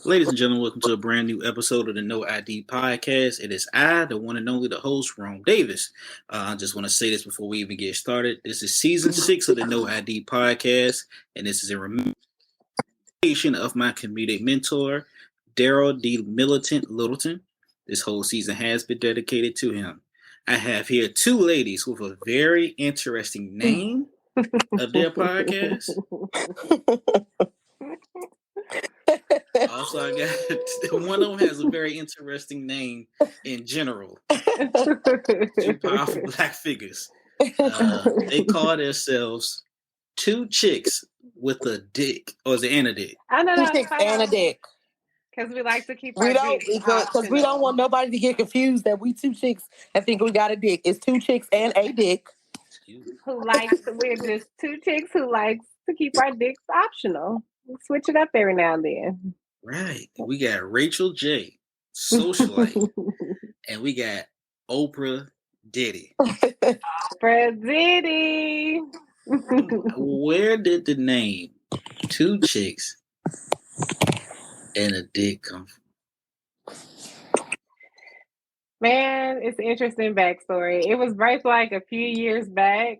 Ladies and gentlemen, welcome to a brand new episode of the No ID Podcast. It is I, the one and only, the host, Rome Davis. I just want to say this before we even get started. This is season 6 of the No ID Podcast, and this is a remembrance of my comedic mentor, Daryl D. Militant Littleton. This whole season has been dedicated to him. I have here two ladies with a very interesting name of their podcast. Also, I got one of them has a very interesting name in general. Two powerful black figures. They call themselves Two Chicks with a Dick, or is it and a Dick? I know Two chicks and a dick. because we like to keep We our don't dicks because we don't want nobody to get confused that we two chicks and think we got a dick. It's two chicks and a dick. we're just two chicks who likes to keep our dicks optional. We switch it up every now and then. Right. We got Rachel J, socialite, and we got Oprah Diddy. Oprah Diddy. Where did the name Two Chicks and a Dick come from? Man, it's an interesting backstory. It was right like a few years back,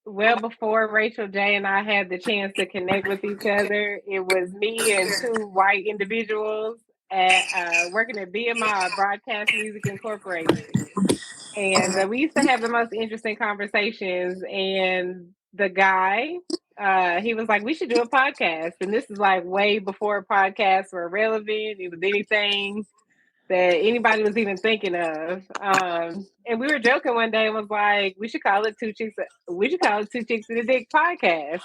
well before Rachel J and I had the chance to connect with each other. It was me and two white individuals at working at BMI, Broadcast Music Incorporated. And we used to have the most interesting conversations. And the guy, he was like, we should do a podcast. And this is like way before podcasts were relevant. It was anything that anybody was even thinking of. And we were joking one day and was like, we should call it Two Chicks and a Dick podcast.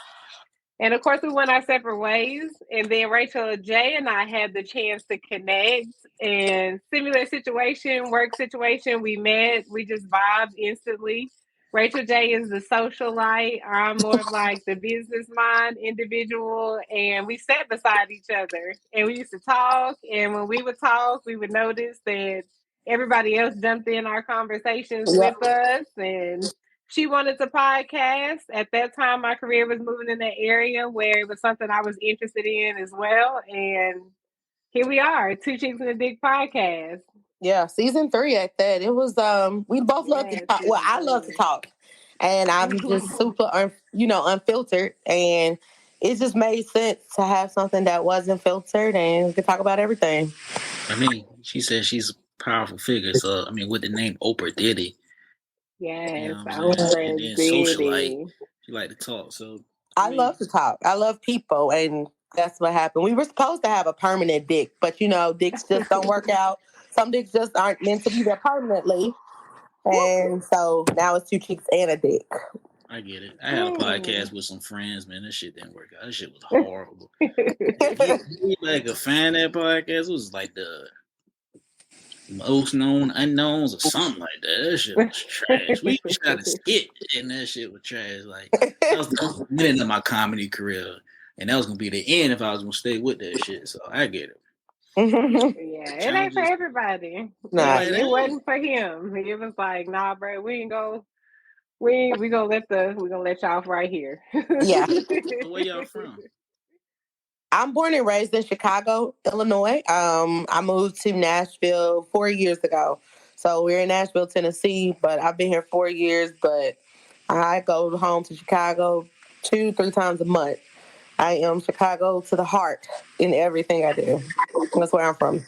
And of course, we went our separate ways. And then Rachel J and I had the chance to connect. And similar situation, work situation, we met. We just vibed instantly. Rachel J is the socialite. I'm more of like the business mind individual. And we sat beside each other and we used to talk. And when we would talk, we would notice that everybody else jumped in our conversations with us. And she wanted to podcast. At that time, my career was moving in that area where it was something I was interested in as well. And here we are, Two Chicks and a Dick podcast. Yeah, season 3 at that. It was we both love to talk. Well, I love to talk. And I'm just super unfiltered, and it just made sense to have something that wasn't filtered and we could talk about everything. I mean, she said she's a powerful figure, so I mean with the name Oprah Diddy. Yes, you know and then socialite. She like to talk, so I love to talk. I love people, and that's what happened. We were supposed to have a permanent dick, but dicks just don't work out. Some dicks just aren't meant to be there permanently. And so now it's Two Chicks and a Dick. I get it. I had a podcast with some friends, man. That shit didn't work out. That shit was horrible. You like a fan of that podcast? It was like the most known unknowns or something like that. That shit was trash. We tried to skit, and that shit was trash. Like that was the beginning of my comedy career, and that was gonna be the end if I was gonna stay with that shit. So I get it. Yeah, it ain't for everybody. Nah, it wasn't for him. It was like, nah, bro, we gonna let y'all right here. Yeah. So where y'all from? I'm born and raised in Chicago, Illinois. I moved to Nashville 4 years ago. So we're in Nashville, Tennessee, but I've been here 4 years, but I go home to Chicago 2-3 times a month. I am Chicago to the heart in everything I do. That's where I'm from.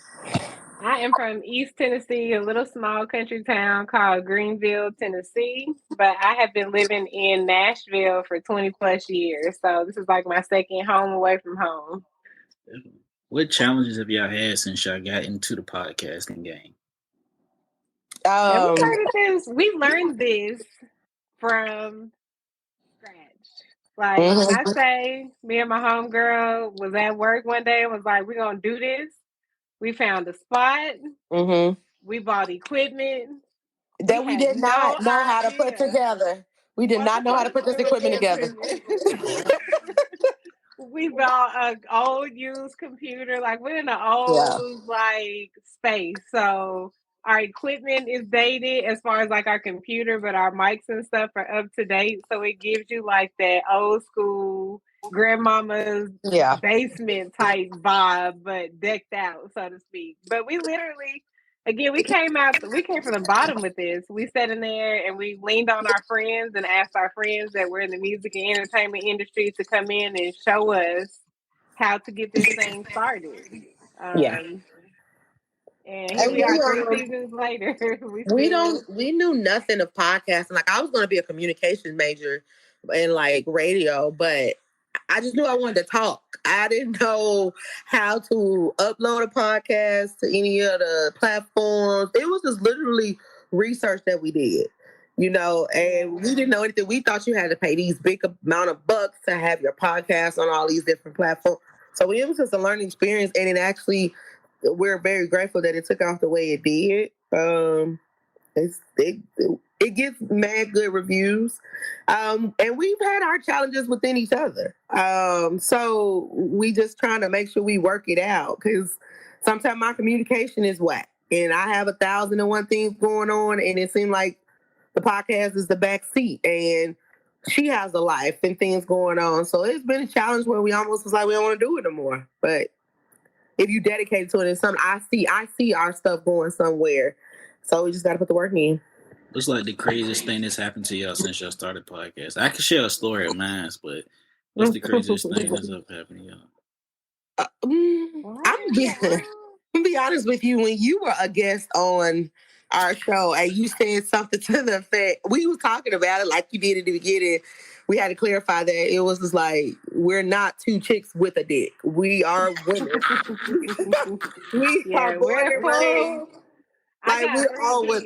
I am from East Tennessee, a little small country town called Greenville, Tennessee. But I have been living in Nashville for 20 plus years. So this is like my second home away from home. What challenges have y'all had since y'all got into the podcasting game? We learned this from scratch. Like when I say me and my homegirl was at work one day and was like, we're going to do this. We found a spot. We bought equipment. That we did not know how to put together. We did not know how to put this equipment together. We bought an old used computer. Like we're in an old space. So our equipment is dated as far as like our computer, but our mics and stuff are up to date. So it gives you like that old school grandmama's Yeah. basement type vibe, but decked out, so to speak. But we literally, again, we came from the bottom with this. We sat in there and we leaned on our friends and asked our friends that were in the music and entertainment industry to come in and show us how to get this thing started. Yeah. And here we are 3 seasons later. We knew nothing of podcasting. Like, I was going to be a communication major in like radio, but I just knew I wanted to talk. I didn't know how to upload a podcast to any of the platforms. It was just literally research that we did, and we didn't know anything. We thought you had to pay these big amount of bucks to have your podcast on all these different platforms. So it was just a learning experience, and it actually, we're very grateful that it took off the way it did. It gets mad good reviews, and we've had our challenges within each other. So we just trying to make sure we work it out, because sometimes my communication is whack, and I have 1,001 things going on, and it seemed like the podcast is the back seat, and she has a life and things going on. So it's been a challenge where we almost was like, we don't want to do it no more. But if you dedicate to it, it's something I see our stuff going somewhere. So we just got to put the work in. What's like the craziest thing that's happened to y'all since y'all started podcast? I can share a story of mine, but what's the craziest thing that's happened to y'all? I'm gonna be honest with you. When you were a guest on our show and you said something to the effect, we were talking about it like you did at the beginning. We had to clarify that it was just like, we're not two chicks with a dick. We are women. We're full. Like, we're all with.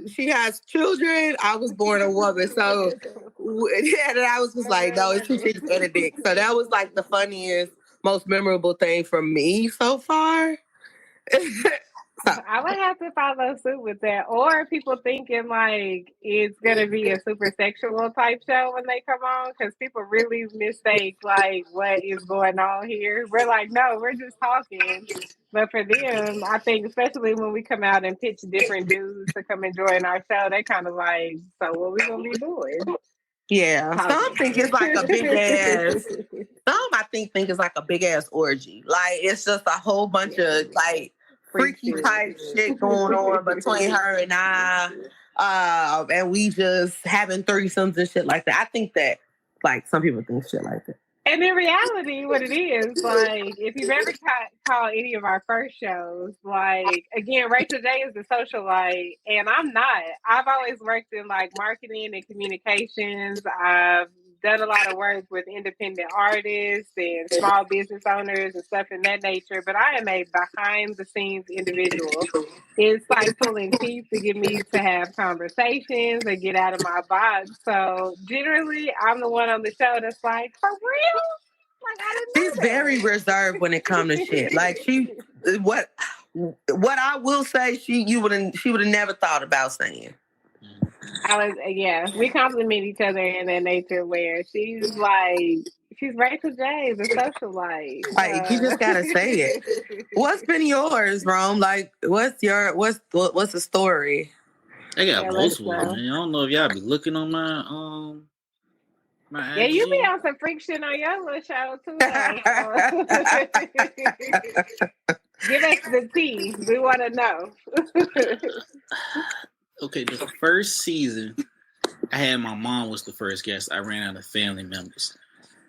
She has children. I was born a woman, so and I was just like, no, it's two chicks and a dick. So that was like the funniest, most memorable thing from me so far. I would have to follow suit with that, or people thinking like it's gonna be a super sexual type show when they come on, because people really mistake like what is going on here. We're like, no, we're just talking. But for them, I think especially when we come out and pitch different dudes to come and join our show, they kind of like, so what we gonna be doing? Yeah, some think it's like a big ass. Some I think it's like a big ass orgy. Like, it's just a whole bunch of like freaky type shit going on between her and I, and we just having threesomes and shit like that. I think that like some people think shit like that. And in reality, what it is, like, if you've ever called any of our first shows, like, again, Rachel J is the socialite, and I'm not. I've always worked in, like, marketing and communications. I've done a lot of work with independent artists and small business owners and stuff in that nature, but I am a behind-the-scenes individual. It's like pulling teeth to get me to have conversations and get out of my box. So generally, I'm the one on the show that's like, for real? Like, I didn't know She's very reserved when it comes to shit. Like, what I will say, she would have never thought about saying. We compliment each other in that nature where she's Rachel J, the socialite. Like, you just gotta say it. What's been yours, Rome? Like, what's the story? I got multiple. Man. I don't know if y'all be looking on my IG. You be on some freak shit on your little show too. Give us the tea. We want to know. Okay, the first season, I had my mom was the first guest. I ran out of family members.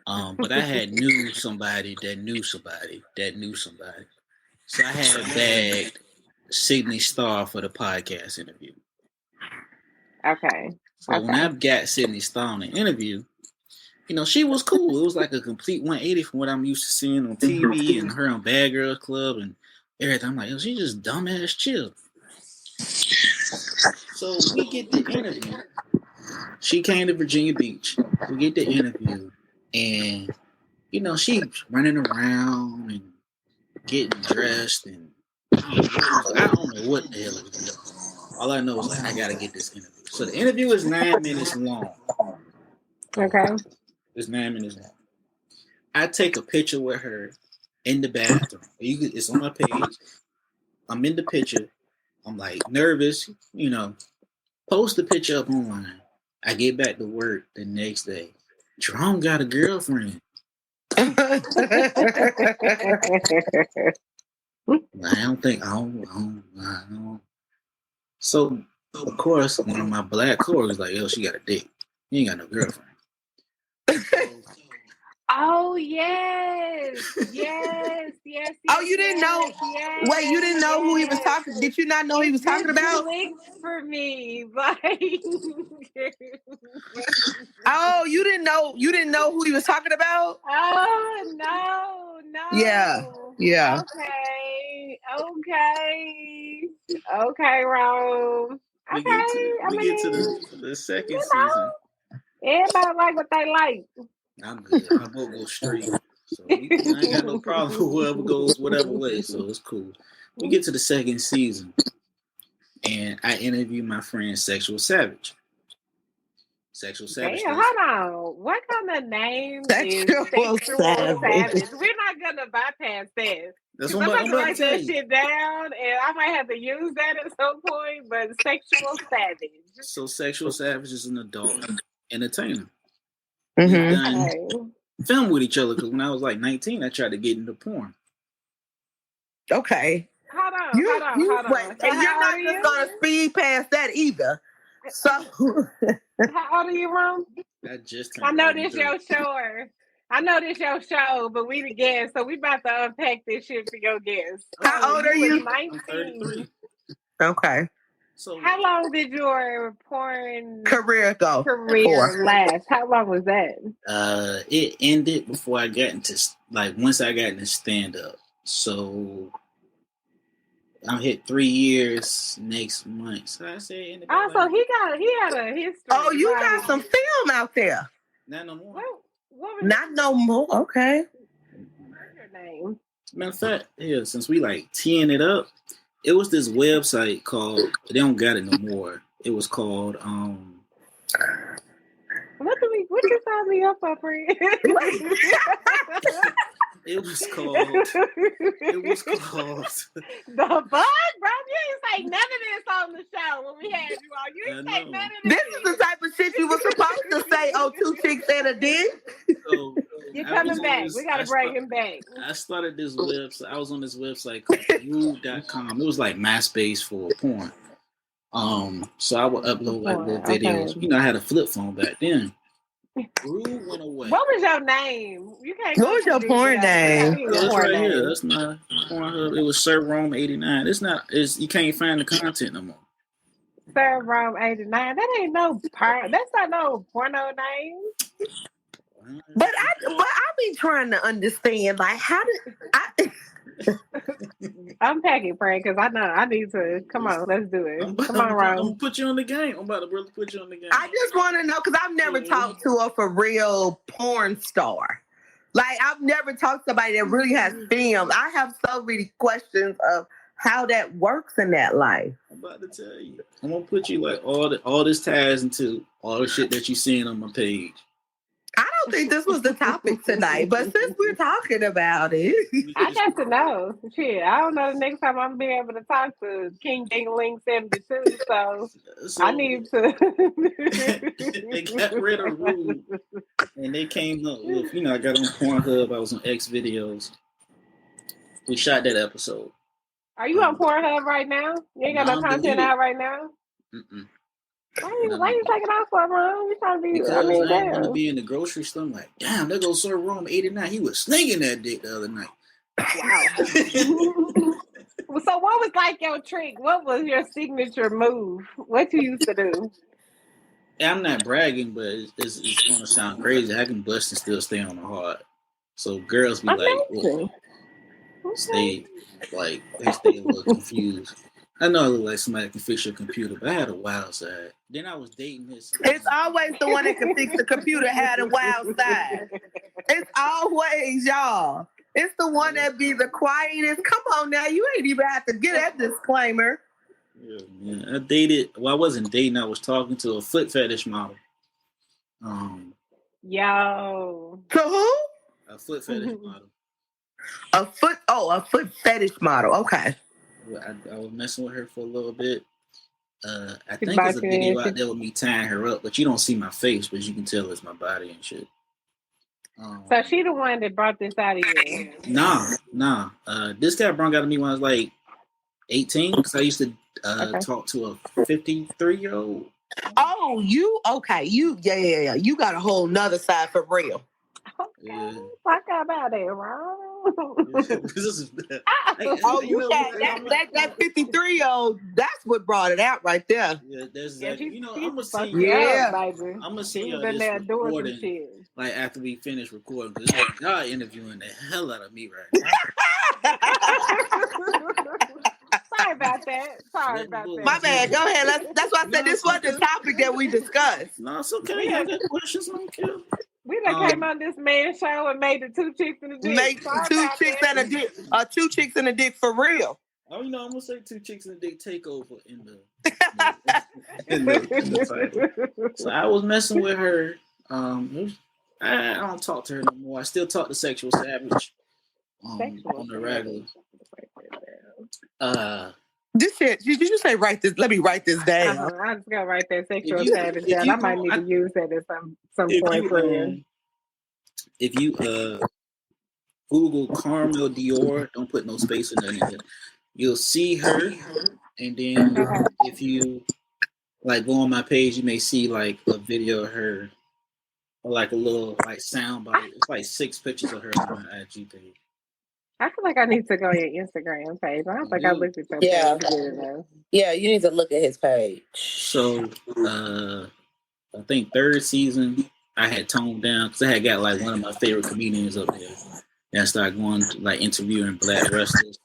But I had knew somebody that knew somebody that knew somebody. So I had bagged Sydney Starr for the podcast interview. Okay. So when I got Sydney Starr on the interview, she was cool. It was like a complete 180 from what I'm used to seeing on TV and her on Bad Girls Club and everything. I'm like, she just dumbass chill. So we get the interview. She came to Virginia Beach. We get the interview. And, she's running around and getting dressed. And I don't know what the hell it was doing. All I know is, I got to get this interview. So the interview is 9 minutes long. Okay. It's 9 minutes long. I take a picture with her in the bathroom. It's on my page. I'm in the picture. I'm like nervous, post the picture up online. I get back to work the next day. Jerome got a girlfriend. I don't think I don't. So of course, one of my black coworkers like, yo, she got a dick. You ain't got no girlfriend. Oh yes. Oh, you didn't know? Yes, Wait, you didn't know who he was talking? Did you not know he was talking about? Clicked for me, like. Oh, you didn't know? You didn't know who he was talking about? Oh no. Yeah. Okay, Rome. We Okay, get to the second you season. everybody like what they like. I'm good. My vote goes straight. So I ain't got no problem with whoever goes whatever way. So it's cool. We get to the second season, and I interview my friend Sexual Savage. Sexual Savage. Damn, hold on. What kind of name is Sexual Sexual Savage. Savage? We're not gonna bypass that. That's I'm what about I'm to about write to tell that you. shit down, and I might have to use that at some point. But Sexual Savage. So Sexual Savage is an adult entertainer. Mm-hmm. We've done Okay. film with each other because when I was like 19, I tried to get into porn. Okay. Hold on. Wait, So and you're how not old are just you? gonna speed past that either. So How old are you, Ron? I just I turned know this 33. your show, but we the guests, so we about to unpack this shit for your guests. how old are was you? 19. I'm 33. Okay. So How long did your porn Career go. career last? How long was that? it ended before I got into once I got into stand up. So I hit 3 years next month. So I say it ended Oh, so he had a history. Oh, you right? got some film out there. not no more. What was Not no more. Okay. your name? Matter of fact, yeah, since we teeing it up, it was this website called, they don't got it no more. It was called What you sign me up for, friend? it was called The fuck, bro? You ain't say none of this on the show when we had you on. You ain't say none of this. This is the type of shit you were supposed to say. Oh, two chicks and a dick. So You're coming back. We gotta bring him back. I started this website. I was on this website called Rude.com. It was like MySpace for porn. So I would upload little videos. Okay. You know, I had a flip phone back then. Rude went away. What was your name? You can't. What was your porn name? It's right here. That's not Pornhub. It was Sir Rome 89. You can't find the content no more. Sir Rome 89. That ain't no part. That's not no porno name. But I be trying to understand, like, how did I? Unpack it, Frank, because I know I need to. Come on, let's do it. Come on, I'm Rome. gonna put you on the game. I'm about to really put you on the game. I just want to know because I've never talked to a for real porn star. Like, I've never talked to somebody that really has film. I have so many questions of how that works in that life. I'm about to tell you. I'm gonna put you like all this ties into all the shit that you seeing on my page. I don't think this was the topic tonight, but since we're talking about it, I got to know. Shit, I don't know the next time I'm gonna be able to talk to King Dingling 72. So I need to. They got rid of Rude, and they came up with, I got on Pornhub. I was on X videos. We shot that episode. Are you on Pornhub right now? You ain't got no content out right now. Mm-mm. Why you taking off for, bro? You trying to be? Because I mean, I want to damn. be in the grocery store. I'm like, damn, there goes Sir Rome 89. He was slinging that dick the other night. Wow. So what was like your trick? What was your signature move? What you used to do? I'm not bragging, but it's going to sound crazy. I can bust and still stay on the hard. So girls be they stay a little confused. I know I look like somebody that can fix your computer, but I had a wild side. Then I was dating this. It's always the one that can fix the computer had a wild side. It's always y'all. It's the one that be the quietest. Come on now, you ain't even have to get that disclaimer. Yeah, man. I dated. Well, I wasn't dating. I was talking to a foot fetish model. Yo. To who? A foot fetish model. A foot fetish model. Okay. I was messing with her for a little bit. I think there's a video out there with me tying her up, but you don't see my face, but you can tell it's my body and shit. So she the one that brought this out of you. Nah. This got brought out of me when I was like 18, because I used to talk to a 53-year-old. Oh, you okay? Yeah. You got a whole nother side for real. Okay, talk about it, Ron. That 53-year-old. That's what brought it out right there. Yeah, there's Yeah, I'm gonna send you. Yeah, baby. I'm gonna send y'all in this there doing some recording. shit. Like after we finish recording, because y'all interviewing the hell out of me right now. Sorry about that. My bad. Go ahead. That's why I said this was the topic that we discussed. No, it's okay. I got questions. I don't care. We done came on this man's show and made the two chicks in the dick. Make two chicks and a dick. Two chicks in a dick for real. Oh, I'm gonna say two chicks in the dick takeover in the title. So I was messing with her. I don't talk to her no more. I still talk to Sexual Savage on the regular. This shit. Did you say write this? Let me write this down. I'm just gonna write that Sexual Savage down. I might need to use that at some point. If you Google Carmel Dior, don't put no space in there. You'll see her, and then if you like go on my page, you may see like a video of her, or like a little like sound bite. It's like 6 pictures of her on my IG page. I feel like I need to go on your Instagram page. I don't think I looked at your page good enough. Yeah, you need to look at his page. So I think 3rd season I had toned down because I had got like one of my favorite comedians up there. And I started going to like interviewing black wrestlers.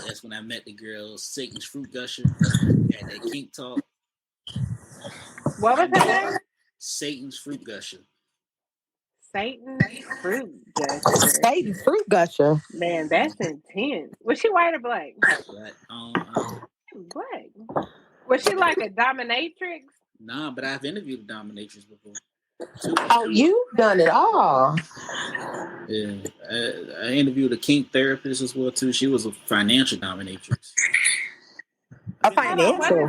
That's when I met the girl, Satan's Fruit Gusher. We had that kink talk. What was her name? Satan's Fruit Gusher. Satan's Fruit Gusher. Satan's Fruit Gusher. Man, that's intense. Was she white or black? Black. Was she like a dominatrix? Nah, but I've interviewed a dominatrix before. Oh, you've done it all. Yeah, I interviewed a kink therapist as well too. She was a financial dominatrix. A financial?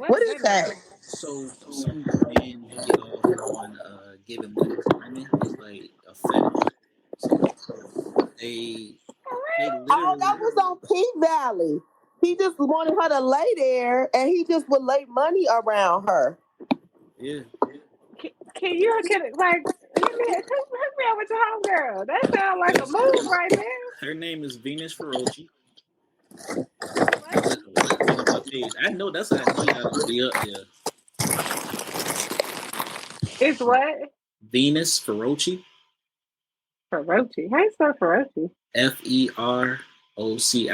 What is that? So some men get off on giving money to women. It's like a fetish. So they oh, that was on P Valley. He just wanted her to lay there, and he just would lay money around her. Yeah. Can you like hook me up with your homegirl? That sounds like a move right there. Her name is Venus Ferrocci. I know that's how I know y'all be up there. It's what? Venus Ferrocci. Ferrocci. How you spell Ferrocci? Ferroci.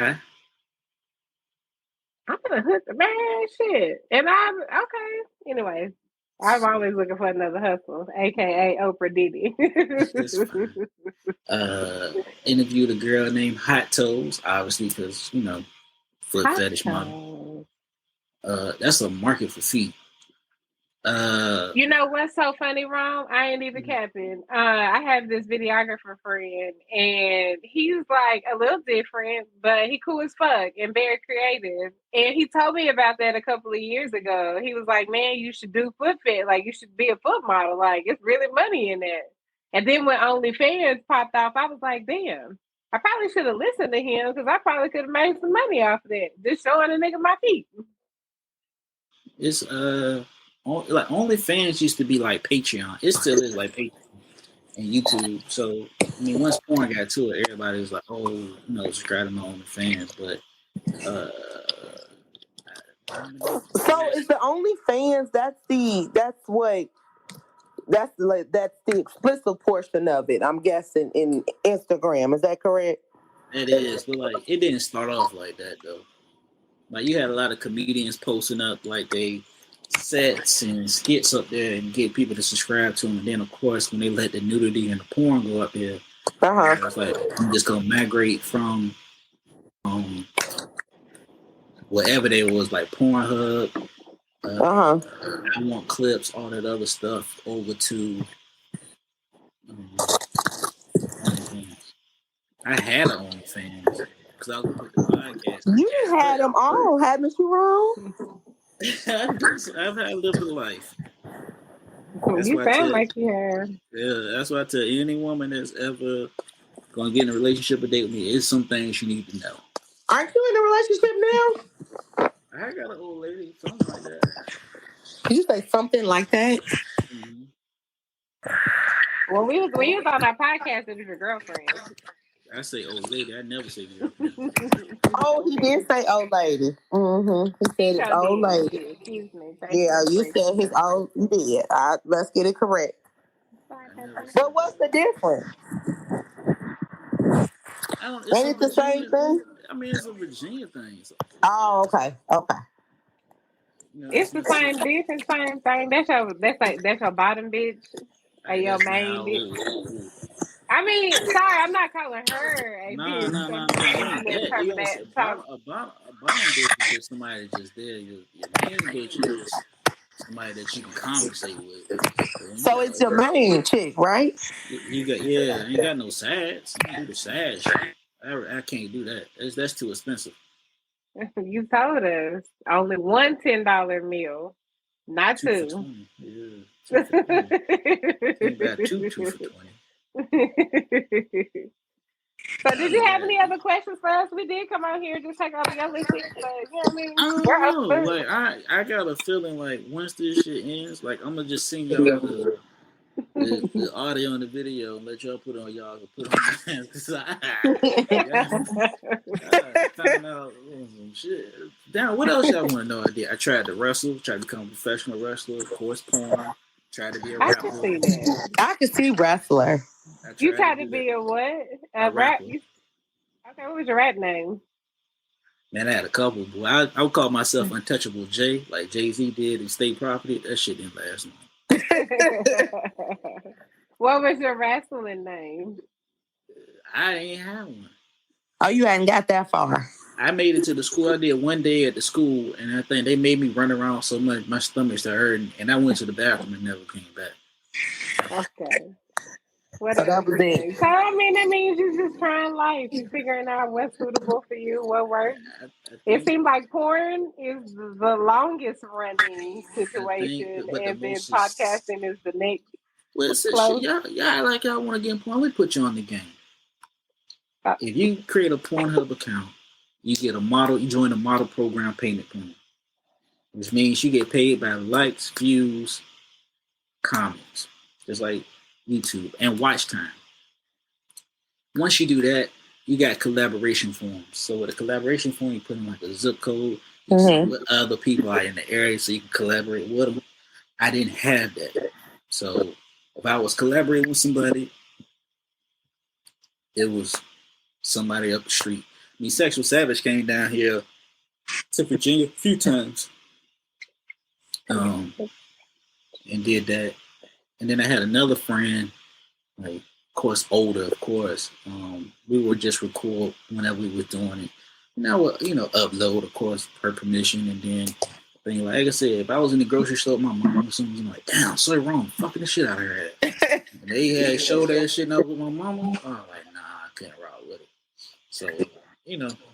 I'm gonna hook man shit. And I'm okay. Anyway. I'm always looking for another hustle, aka Oprah Diddy. Interviewed a girl named Hot Toes, obviously, because foot Hot fetish model. That's a market for feet. You know what's so funny, Ron? I ain't even capping. I have this videographer friend, and he's like a little different, but he cool as fuck and very creative. And he told me about that a couple of years ago. He was like, "Man, you should do foot fit. Like, you should be a foot model. Like, it's really money in that." And then when OnlyFans popped off, I was like, "Damn, I probably should have listened to him because I probably could have made some money off of that. Just showing a nigga my feet." It's like OnlyFans used to be like Patreon. It still is like Patreon and YouTube. So I mean, once porn got to it, everybody was like, "Oh, subscribe to my OnlyFans." But so is the OnlyFans? That's the explicit portion of it. I'm guessing in Instagram. Is that correct? It is, but like it didn't start off like that though. Like you had a lot of comedians posting up like they sets and skits up there and get people to subscribe to them. And then, of course, when they let the nudity and the porn go up there, it's like I'm just gonna migrate from whatever they was like Pornhub. I want clips, all that other stuff over to. I had an OnlyFans because I was put the podcast. You had them all, haven't you, Ron? I've had a little bit of life. That's You why I sound tell. like you have. Yeah, that's why I tell any woman that's ever gonna get in a relationship or date with me. It's some things you need to know. Aren't you in a relationship now? I got an old lady, something like that. Did you say something like that? Mm-hmm. When we was on our podcast, it was your girlfriend. I say old lady. I never say girlfriend. Oh, he did say old lady. Mm-hmm. He He said it's sure old did. lady. Excuse me. Thank you Yeah, for you correcting said his me. old. You did. Let's get it correct. I never say But what's the girlfriend. difference? I don't. It's Ain't a it the same Virginia. thing? I mean, it's a Virginia thing. So, Oh, okay. Okay. you know, It's it's the not. same different same thing. That's your bottom bitch or your That's now. main bitch. I mean, sorry, I'm not calling her a Nah, bitch. nah, nah, I'm nah. just It ain't using that that. term You of know, that talk. a bottom bitch is just somebody that's just there. Your main bitch is somebody that you can conversate with. So when you So got it's your main chick, right? you got I ain't got no sides. I don't do the sad shit. I can't do that. That's too expensive. You told us only one $10 meal, not Two for two. 20. Yeah, So 2 for 20. You got two for 20. did you have any other questions for us? We did come out here just take over your listing, but you know what I I mean? don't We're know. open. Like I got a feeling like once this shit ends, like I'm gonna just send y'all the audio and the video and let y'all put on y'all can put on because I found out some shit. Damn, what else y'all want to know? I tried to wrestle, tried to become a professional wrestler, of course, porn, tried to be a I can rapper. see that. I can see wrestler. I You tried to tried to do that. be a what? A A rap? rapper. Okay, what was your rap name? Man, I had a couple, but I would call myself Untouchable J, like Jay-Z did in State Property. That shit didn't last long. What was your wrestling name? I ain't have one. Oh, you hadn't got that far. I made it to the school. I did one day at the school, and I think they made me run around so much my stomach started hurting, and I went to the bathroom and never came back. Okay. What So else that was you it. say? So I mean, that means you're just trying life. You're figuring out what's suitable for you, what works. I It think, seems like porn is the longest running situation, but the and then most podcasting is the next well, it's shit. close. Y'all like y'all want to get in porn. We put you on the game. Uh, If you create a Pornhub account, you get a model. You join a model program payment plan, which means you get paid by likes, views, comments, just like YouTube, and watch time. Once you do that, you got collaboration forms. So with a collaboration form, you put in like a zip code. You see what other people are in the area, so you can collaborate with them. I didn't have that, so if I was collaborating with somebody, it was somebody up the street. I mean, Sexual Savage came down here to Virginia a few times, um, and did that. And then I had another friend, like, of course, older, of course. We would just record whenever we were doing it. And I would, upload, of course, per permission. And then, like I said, if I was in the grocery store with my mom or something, I'm like, damn, so wrong, fucking the shit out of her. And they had showed that shit up with my mama. Oh, like, nah, I couldn't rock with it. So,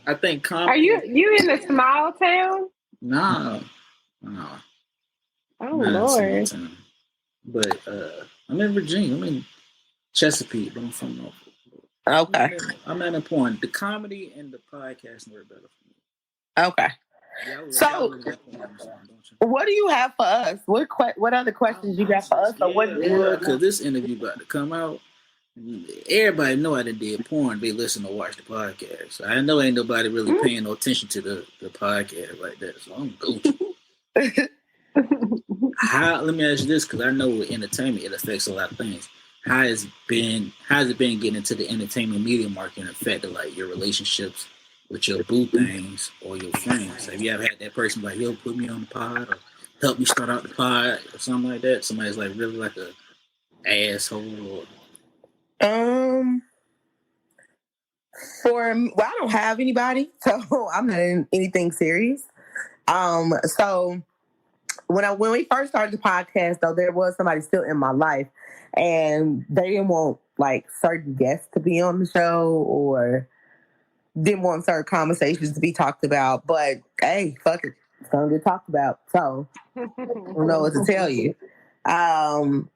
I think Are comedy. you in a small town? Nah, nah, Oh I'm not in a small Lord. town. But I'm in Virginia. I'm in Chesapeake, but I'm from Norfolk. Okay. I'm not important. The comedy and the podcast work better for me. Okay. Y'all So, look at porn or something, don't you? what do you have for us? What other questions you got for us? Or what? Because this interview about to come out. Everybody know I did porn. They listen or watch the podcast. I know ain't nobody really paying no attention to the podcast like that. So I'm Gucci. Let me ask you this, because I know with entertainment it affects a lot of things. How's it been getting into the entertainment media market and affected like your relationships with your boo things or your friends? Have you ever had that person like, yo, put me on the pod or help me start out the pod or something like that? Somebody's like really like a asshole or For me, well, I don't have anybody, so I'm not in anything serious. So when we first started the podcast, though, there was somebody still in my life, and they didn't want like certain guests to be on the show or didn't want certain conversations to be talked about. But hey, fuck it, it's gonna get talked about. So I don't know what to tell you. And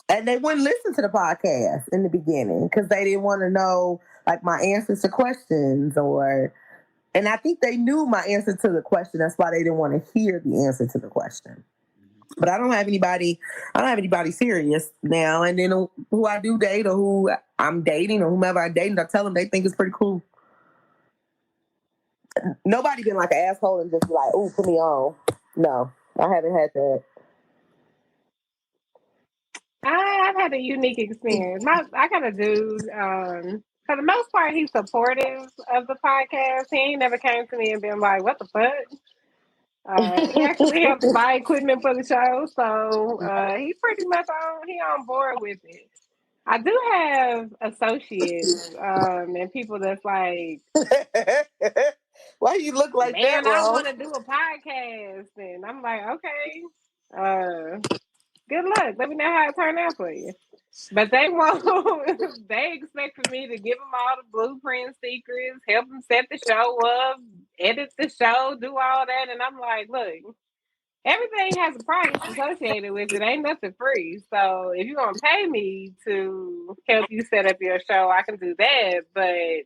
they wouldn't listen to the podcast in the beginning because they didn't want to know like my answers to questions and I think they knew my answer to the question. That's why they didn't want to hear the answer to the question. But I don't have anybody serious now. And then who I do date or who I'm dating or whomever I'm dating, I tell them they think it's pretty cool. Nobody been like an asshole and just be like, "Ooh, put me on." No, I haven't had that. I've had a unique experience. I got a dude. For the most part, he's supportive of the podcast. He ain't never came to me and been like, "What the fuck?" He actually helped buy equipment for the show, so he pretty much on board with it. I do have associates and people that's like, "Why you look like man, that, I Ron?" want to do a podcast, and I'm like, okay, good luck. Let me know how it turned out for you. But they won't. They expect for me to give them all the blueprint secrets, help them set the show up, edit the show, do all that, and I'm like, look. Everything has a price associated with it. Ain't nothing free. So if you're gonna pay me to help you set up your show, I can do that. But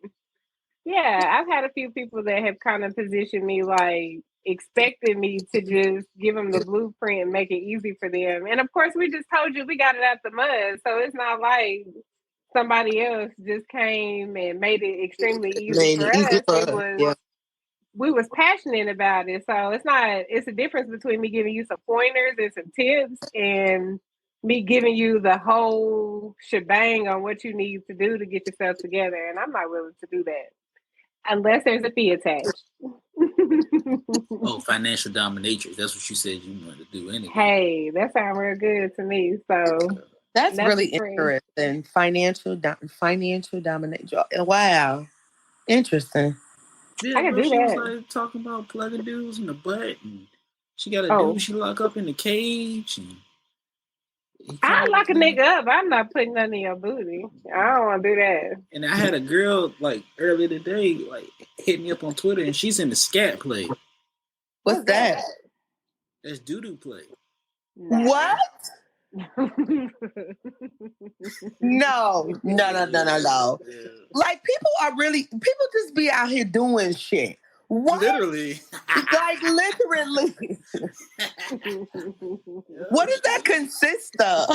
yeah, I've had a few people that have kind of positioned me like expected me to just give them the blueprint and make it easy for them. And of course, we just told you we got it out the mud, so it's not like somebody else just came and made it extremely easy for us. It was we was passionate about it. So it's a difference between me giving you some pointers and some tips and me giving you the whole shebang on what you need to do to get yourself together. And I'm not willing to do that unless there's a fee attached. Oh, financial dominatrix. That's what you said you wanted to do anyway. Hey, that sounds real good to me. So that's really interesting. Financial domination. Wow. Interesting. Yeah, I can bro, do she was that. like talking about plugging dudes in the butt, and she got a dude she lock up in the cage. And I lock a nigga up. I'm not putting nothing in your booty. I don't want to do that. And I had a girl like earlier today, like hit me up on Twitter, and she's in the scat play. What's that? That's doo-doo play. What? No. Like people just be out here doing shit. What? Literally. Like literally. What does that consist of?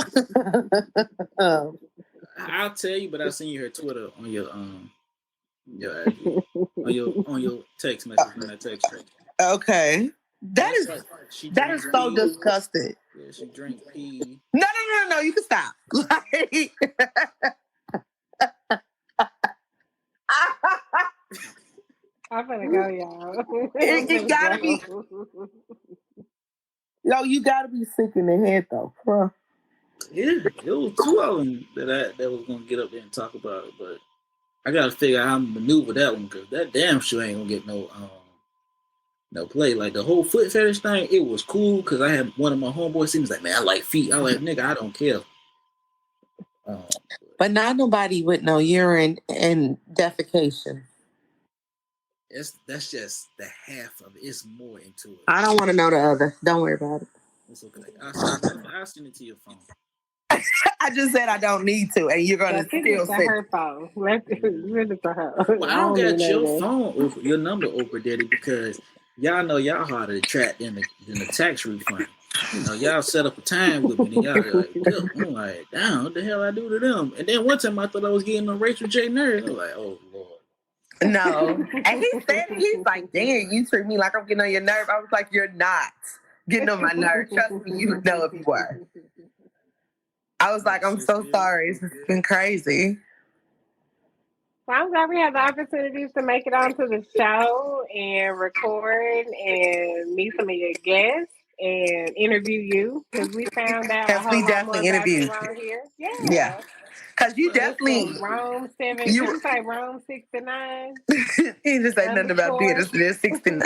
I'll tell you, but I'll send you her Twitter on your on your text message from that text string. Okay. That is so disgusting. Yeah, she drank pee. No. You can stop. Like, I'm gonna go, y'all. It gotta be. Yo, you gotta be sick in the head, though. Huh? Yeah, it was two of them that was gonna get up there and talk about it, but I gotta figure out how to maneuver that one because that damn sure ain't gonna get no play. Like the whole foot fetish thing, it was cool because I had one of my homeboys. He was like, "Man, I like feet." I like, "Nigga, I don't care." But not nobody with no urine and defecation. That's just the half of it. It's more into it. I don't want to know the other. Don't worry about it. It's okay. I'll send it to your phone. I just said I don't need to, and you're gonna still say her phone. Let's it to her. Well, I don't got your phone, your number, Oprah Daddy, because y'all know y'all harder to track than the tax refund. You know, y'all set up a time with me, and y'all like, I'm like, damn, what the hell I do to them? And then one time I thought I was getting on Rachel J. Nerd. I'm like, oh Lord. No. And he said it, he's like, damn, you treat me like I'm getting on your nerve. I was like, you're not getting on my nerve. Trust me, you would know if you were. I was like, I'm so sorry. It's been crazy. Well, I'm glad we had the opportunities to make it onto the show and record and meet some of your guests and interview you because we found out because we definitely interviewed you. Yeah. Because you definitely Rome 7. You say Rome 69. He just said nothing about theaters. There's 69.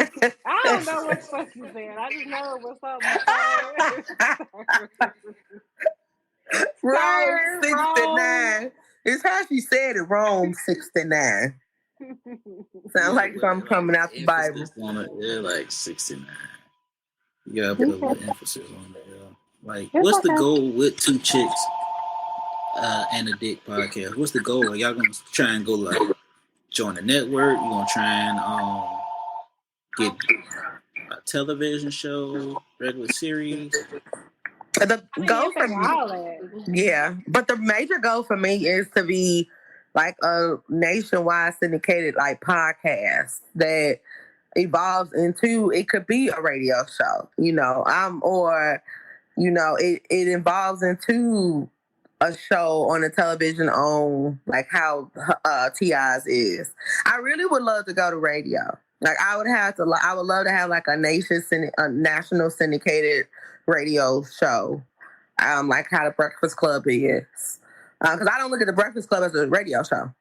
I don't know what the fuck you said. I just know it was something. Rome 69. It's how she said it. Rome 69. Sounds like I'm coming out the Bible. Yeah, like 69. You gotta put a little emphasis on that. Like, It's what's the okay. goal with Two Chicks and a Dick podcast? What's the goal? Are y'all gonna try and go like join the network? You gonna try and get a television show, regular series? The I mean, goal if for they me, all that. yeah, but the major goal for me is to be like a nationwide syndicated like podcast that evolves into, it could be a radio show, or it evolves into a show on the television on like how TI's is. I really would love to go to radio. Like I would love to have like a national syndicated radio show, like how the Breakfast Club is. Because I don't look at the Breakfast Club as a radio show.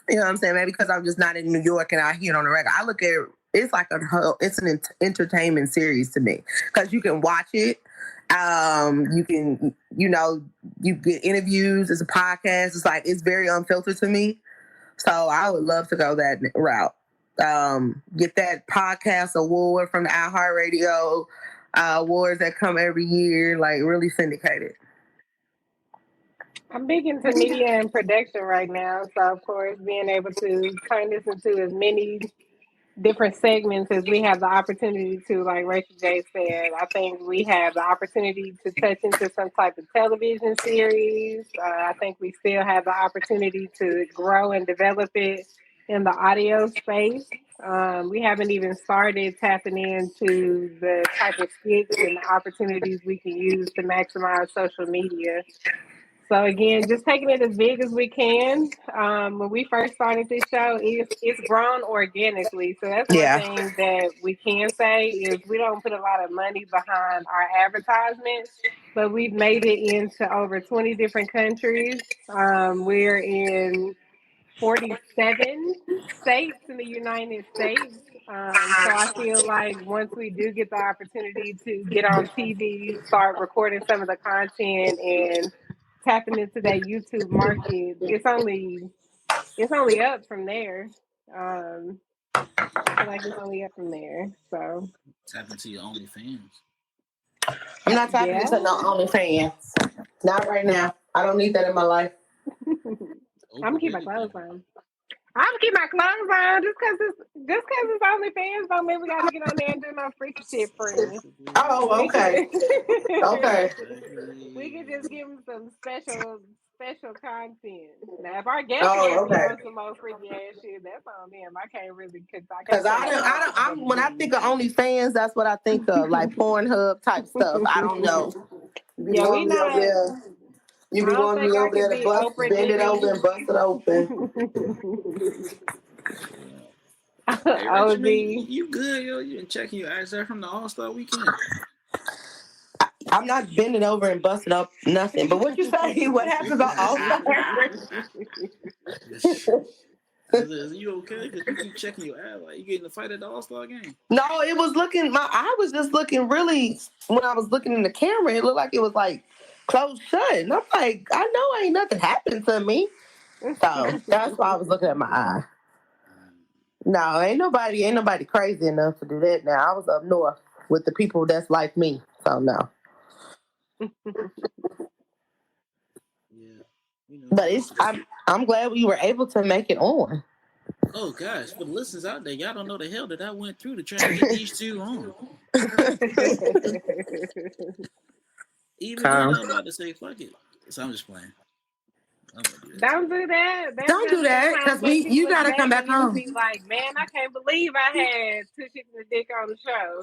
You know what I'm saying? Maybe because I'm just not in New York and I hear it on the regular. I look at it's like it's an entertainment series to me because you can watch it. You can, you get interviews. It's a podcast. It's very unfiltered to me. So I would love to go that route. Get that podcast award from the iHeartRadio awards that come every year, like really syndicated. I'm big into media and production right now, so of course, being able to turn this into as many different segments as we have the opportunity to, like Rachel J said, I think we have the opportunity to touch into some type of television series. I think we still have the opportunity to grow and develop it in the audio space. We haven't even started tapping into the type of skits and opportunities we can use to maximize social media. So again, just taking it as big as we can. When we first started this show, it's grown organically. So that's one Yeah. thing that we can say is we don't put a lot of money behind our advertisements, but we've made it into over 20 different countries. We're in 47 states in the United States. So I feel like once we do get the opportunity to get on TV, start recording some of the content and tapping into that YouTube market, it's only up from there. I feel like it's only up from there. So Tap into your OnlyFans. I'm not tapping yeah. into no OnlyFans. Not right now. I don't need that in my life. I'm gonna keep my clothes on. I'm gonna keep my clothes on just cause it's OnlyFans don't mean we gotta get on there and do no freaky shit, friends. Oh, okay. Okay. We can just give them some special content. Now, if our guests Oh, want to be okay. on some more freaky ass shit, that's on them. I can't really Because when I think of OnlyFans, that's what I think of, like Pornhub type stuff. I don't know. Yeah, we not. You be I don't going me think I over there could to be bust, Oprah bend it over Diddy. and bust it open. Hey, Rich, OD. you good, yo? You been checking your eyes there from the All-Star weekend? I'm not bending over and busting up nothing. But what you say? What happens on All-Star? Is you okay? Because you keep checking your eye. Like, you getting the fight at the All-Star game? No, it was looking, my eye was just looking really, when I was looking in the camera, it looked like it was like closed shut. And I'm like, I know ain't nothing happened to me. So that's why I was looking at my eye. No, ain't nobody crazy enough to do that now. I was up north with the people that's like me. So no. Yeah. But I'm glad we were able to make it on. Oh gosh, for the listeners out there, y'all don't know the hell that I went through to try to get these two on. Even then, I was about to say fuck it. So I'm just playing. Don't do that. Don't do that because you gotta come back home. Be like, man, I can't believe I had Two Chicks and a Dick on the show.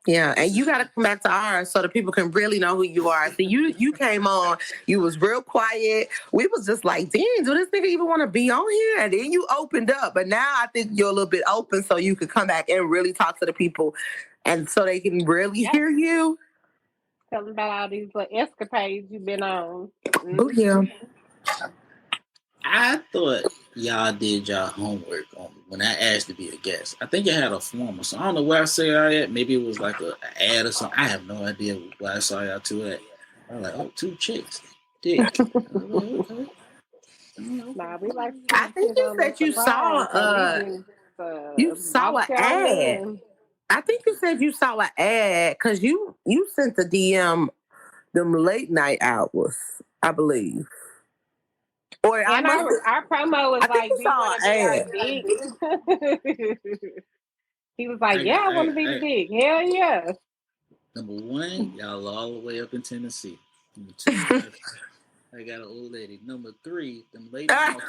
Yeah, and you got to come back to ours so that people can really know who you are. See, you came on, you was real quiet. We was just like, damn, do this nigga even want to be on here? And then you opened up. But now I think you're a little bit open so you could come back and really talk to the people and so they can really hear you. Tell them about all these little escapades you've been on. Oh, yeah. I thought y'all did y'all homework on me when I asked to be a guest. I think you had a form or something. I don't know where I saw y'all at. Maybe it was like an ad or something. I have no idea where I saw y'all two at. I was like, oh, Two Chicks. Dick. Okay. Nah, we like. I think you said you saw an ad. I think you said you saw an ad because you sent the DM them late night hours, I believe. Or And our promo was I think like, we "Do you saw want to be our dick?" He was like, "Yeah, I want to be the dick. Hell yeah." Number one, y'all all the way up in Tennessee. Number two, I got an old lady. Number three, them late nights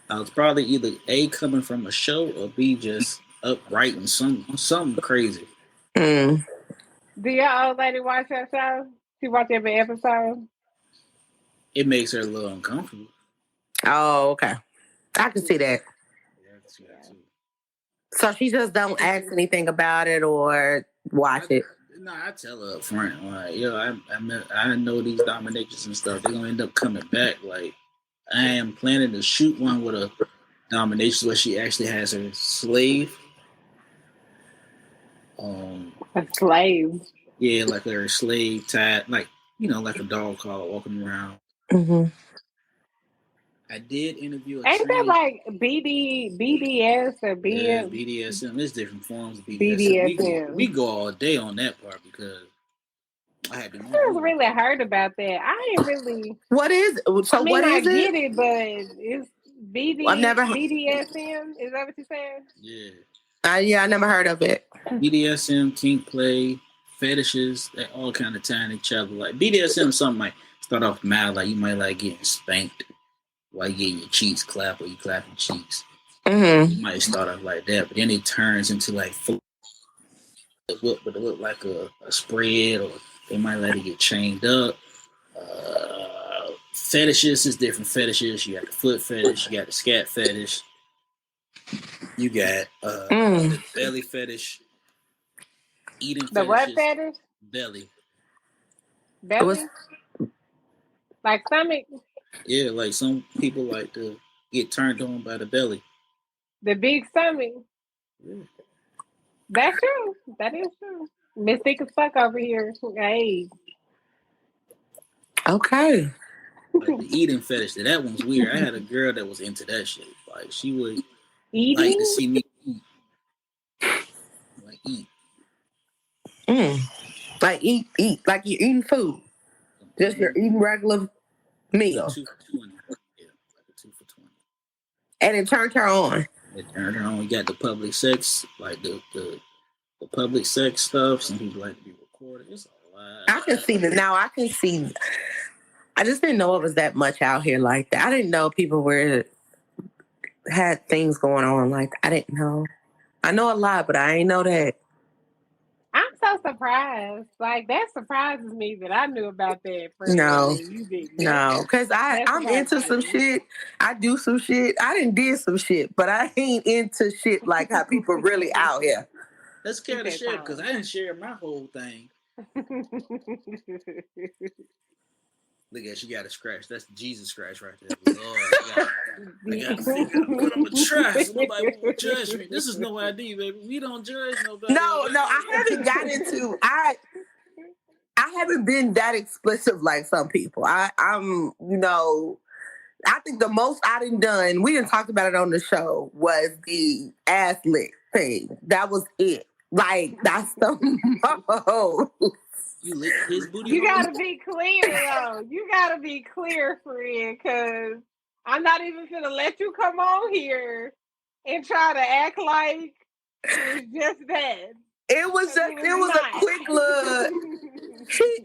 I was probably either A, coming from a show, or B, just up writing something crazy. Mm. Do your old lady watch that show? She watch every episode? It makes her a little uncomfortable. Oh, okay. I can see that. Yeah, I can see that too. So she just don't ask anything about it or watch it. No, I tell her up front, like, yo, I know these dominatrix and stuff. They're gonna end up coming back. Like, I am planning to shoot one with a dominatrix where she actually has her slave. A slave. Yeah, like her slave tied, like, like a dog collar walking around. Mm-hmm. I did interview a Ain't that trans. like BDS or Yeah, BM? BDSM. There's different forms of BDSM. We go all day on that part because I had to. I just really heard about that. I ain't really. What is it? So I mean, what is I get it? it, but it's I've never. BDSM. Is that what you're saying? Yeah. Yeah, I never heard of it. BDSM, kink play, fetishes, they all kind of tie in each other. Like BDSM, something might start off mild, like you might like getting spanked while you getting your cheeks clapped or you clap your cheeks. Mm-hmm. You might start off like that, but then it turns into like but it look like a spread, or they might let it get chained up. Fetishes is different fetishes. You got the foot fetish, you got the scat fetish, you got the belly fetish, eating the fetishes. What fetish? Belly. Like stomach? Yeah, like some people like to get turned on by the belly. The big stomach. Yeah. That's true. That is true. Mystic as fuck over here. Hey. Okay. Like the eating fetish, that one's weird. I had a girl that was into that shit. Like she would like to see me eat. Like eat. Like eat. Like you're eating food. Just you're eating regular meal. 2 for 20. Yeah, like a 2 for 20. And it turned her on. It turned her on. We got the public sex, like the public sex stuff. Some people like to be recorded. It's a lot. I can see that now. I can see. I just didn't know it was that much out here like that. I didn't know people had things going on like that. I didn't know. I know a lot, but I ain't know that. I'm so surprised. Like that surprises me that I knew about that. No, you didn't. No, because I'm into some shit. I do some shit. I done did some shit, but I ain't into shit like how people really out here. Let's care to share because I didn't share my whole thing. Look at, she got a scratch. That's the Jesus scratch right there. Lord, I got to figure out what I'm going to try so nobody won't judge me. This is no ID, baby. We don't judge nobody. No, I haven't got into, I haven't been that explicit like some people. I'm, I think the most I done, we didn't talk about it on the show, was the ass lick thing. That was it. Like, that's the most. You lick his booty. You gotta be clear, though. You gotta be clear, friend, because I'm not even gonna let you come on here and try to act like it's just that. It was a quick look.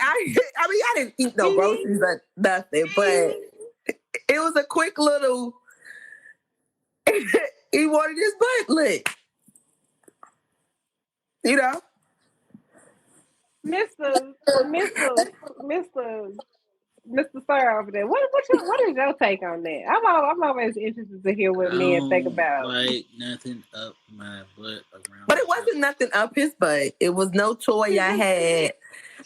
I didn't eat no groceries or nothing, but it was a quick little. He wanted his butt licked. Mr. Sir over there. What is your take on that? I'm always interested to hear what men think about. Like nothing up my butt around. But it wasn't nothing up his butt. It was no toy I had.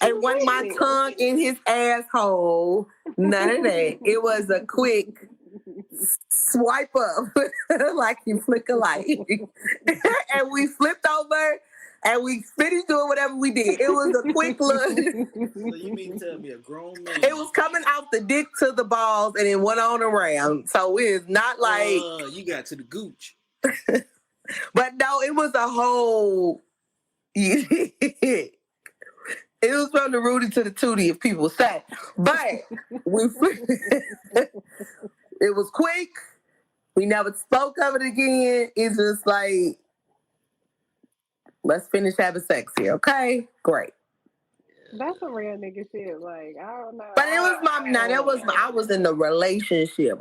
It wasn't my tongue in his asshole. None of that. It was a quick swipe up, like you flick a light. And we flipped over. And we finished doing whatever we did. It was a quick look. So you mean to tell me a grown man? It was coming out the dick to the balls and then went on around. So it's not like you got to the gooch. But no, it was a whole. It was from the Rudy to the Tootie, if people say. But we, it was quick. We never spoke of it again. It's just like, let's finish having sex here, okay? Great. That's some real nigga shit. Like, I don't know. But it was I was in a relationship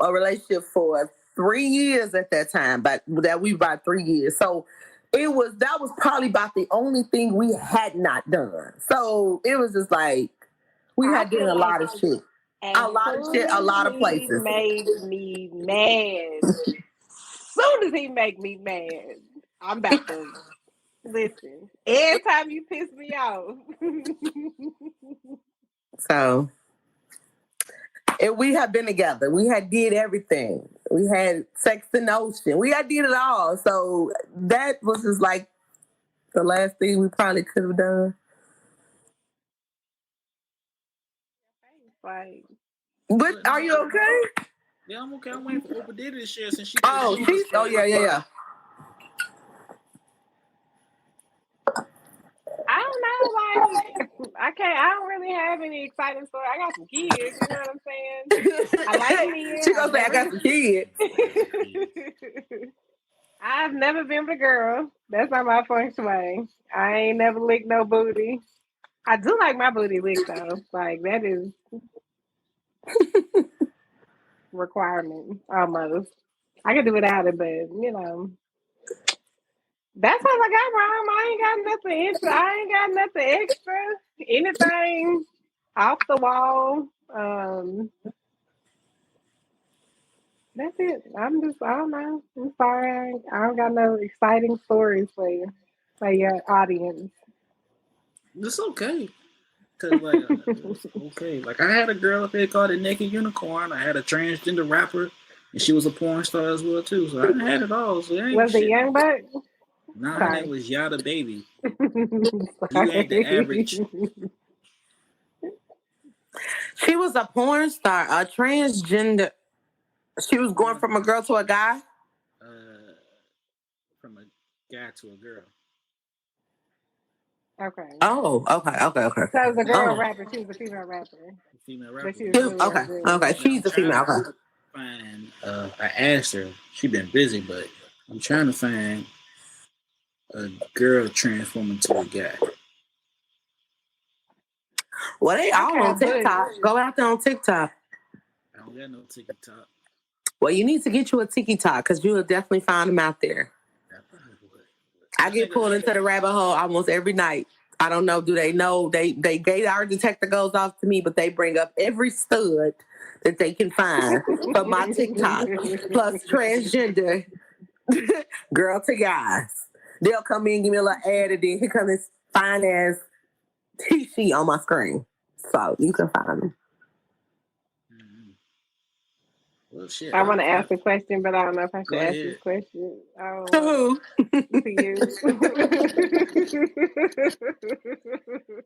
for 3 years at that time, but that we about 3 years. So that was probably about the only thing we had not done. So it was just like we had done a lot of shit. A lot of places. Made me mad. Soon as he make me mad, I'm about to listen. Every time you piss me off. So we had been together. We had did everything. We had sex in the ocean. We had did it all. So that was just like the last thing we probably could have done. Like, but are you okay? Yeah, I'm okay. I'm waiting for Oprah Diddy to share since she. Yeah. I don't know, like I don't really have any exciting story. I got some kids, you know what I'm saying? I like men. She gonna say I got some kids. I've never been with a girl. That's not my feng shui. I ain't never licked no booty. I do like my booty licked though. Like that is requirement almost. I can do without it, but you know. That's all I got, Rom. I ain't got nothing extra. Anything off the wall. That's it. I don't know. I'm sorry. I don't got no exciting stories for you, for your audience. It's okay. Cause like, it's okay. Like I had a girl up here called the Naked Unicorn. I had a transgender rapper, and she was a porn star as well too. So I had it all. So was it Young Buck? Nah, her name was Yada Baby. You ain't the average. She was a porn star, a transgender. She was going from a girl to a guy? From a guy to a girl. Okay. Oh, okay. So it was a girl rapper. She was a female rapper. Female rapper. Okay. She's a female. Okay. I asked her. She been busy, but I'm trying to find a girl transforming to a guy. Well, they all on TikTok. Go out there on TikTok. I don't got no TikTok. Well, you need to get you a TikTok because you will definitely find them out there. I get pulled into the rabbit hole almost every night. I don't know. Do they know? They gaydar detector goes off to me, but they bring up every stud that they can find from my TikTok. Plus transgender girl to guys. They'll come in, give me a little ad, and then here comes this fine ass T-sheet on my screen. So you can find them. Well, shit. I want to ask a question, but I don't know if I should ask this question. To who? To you.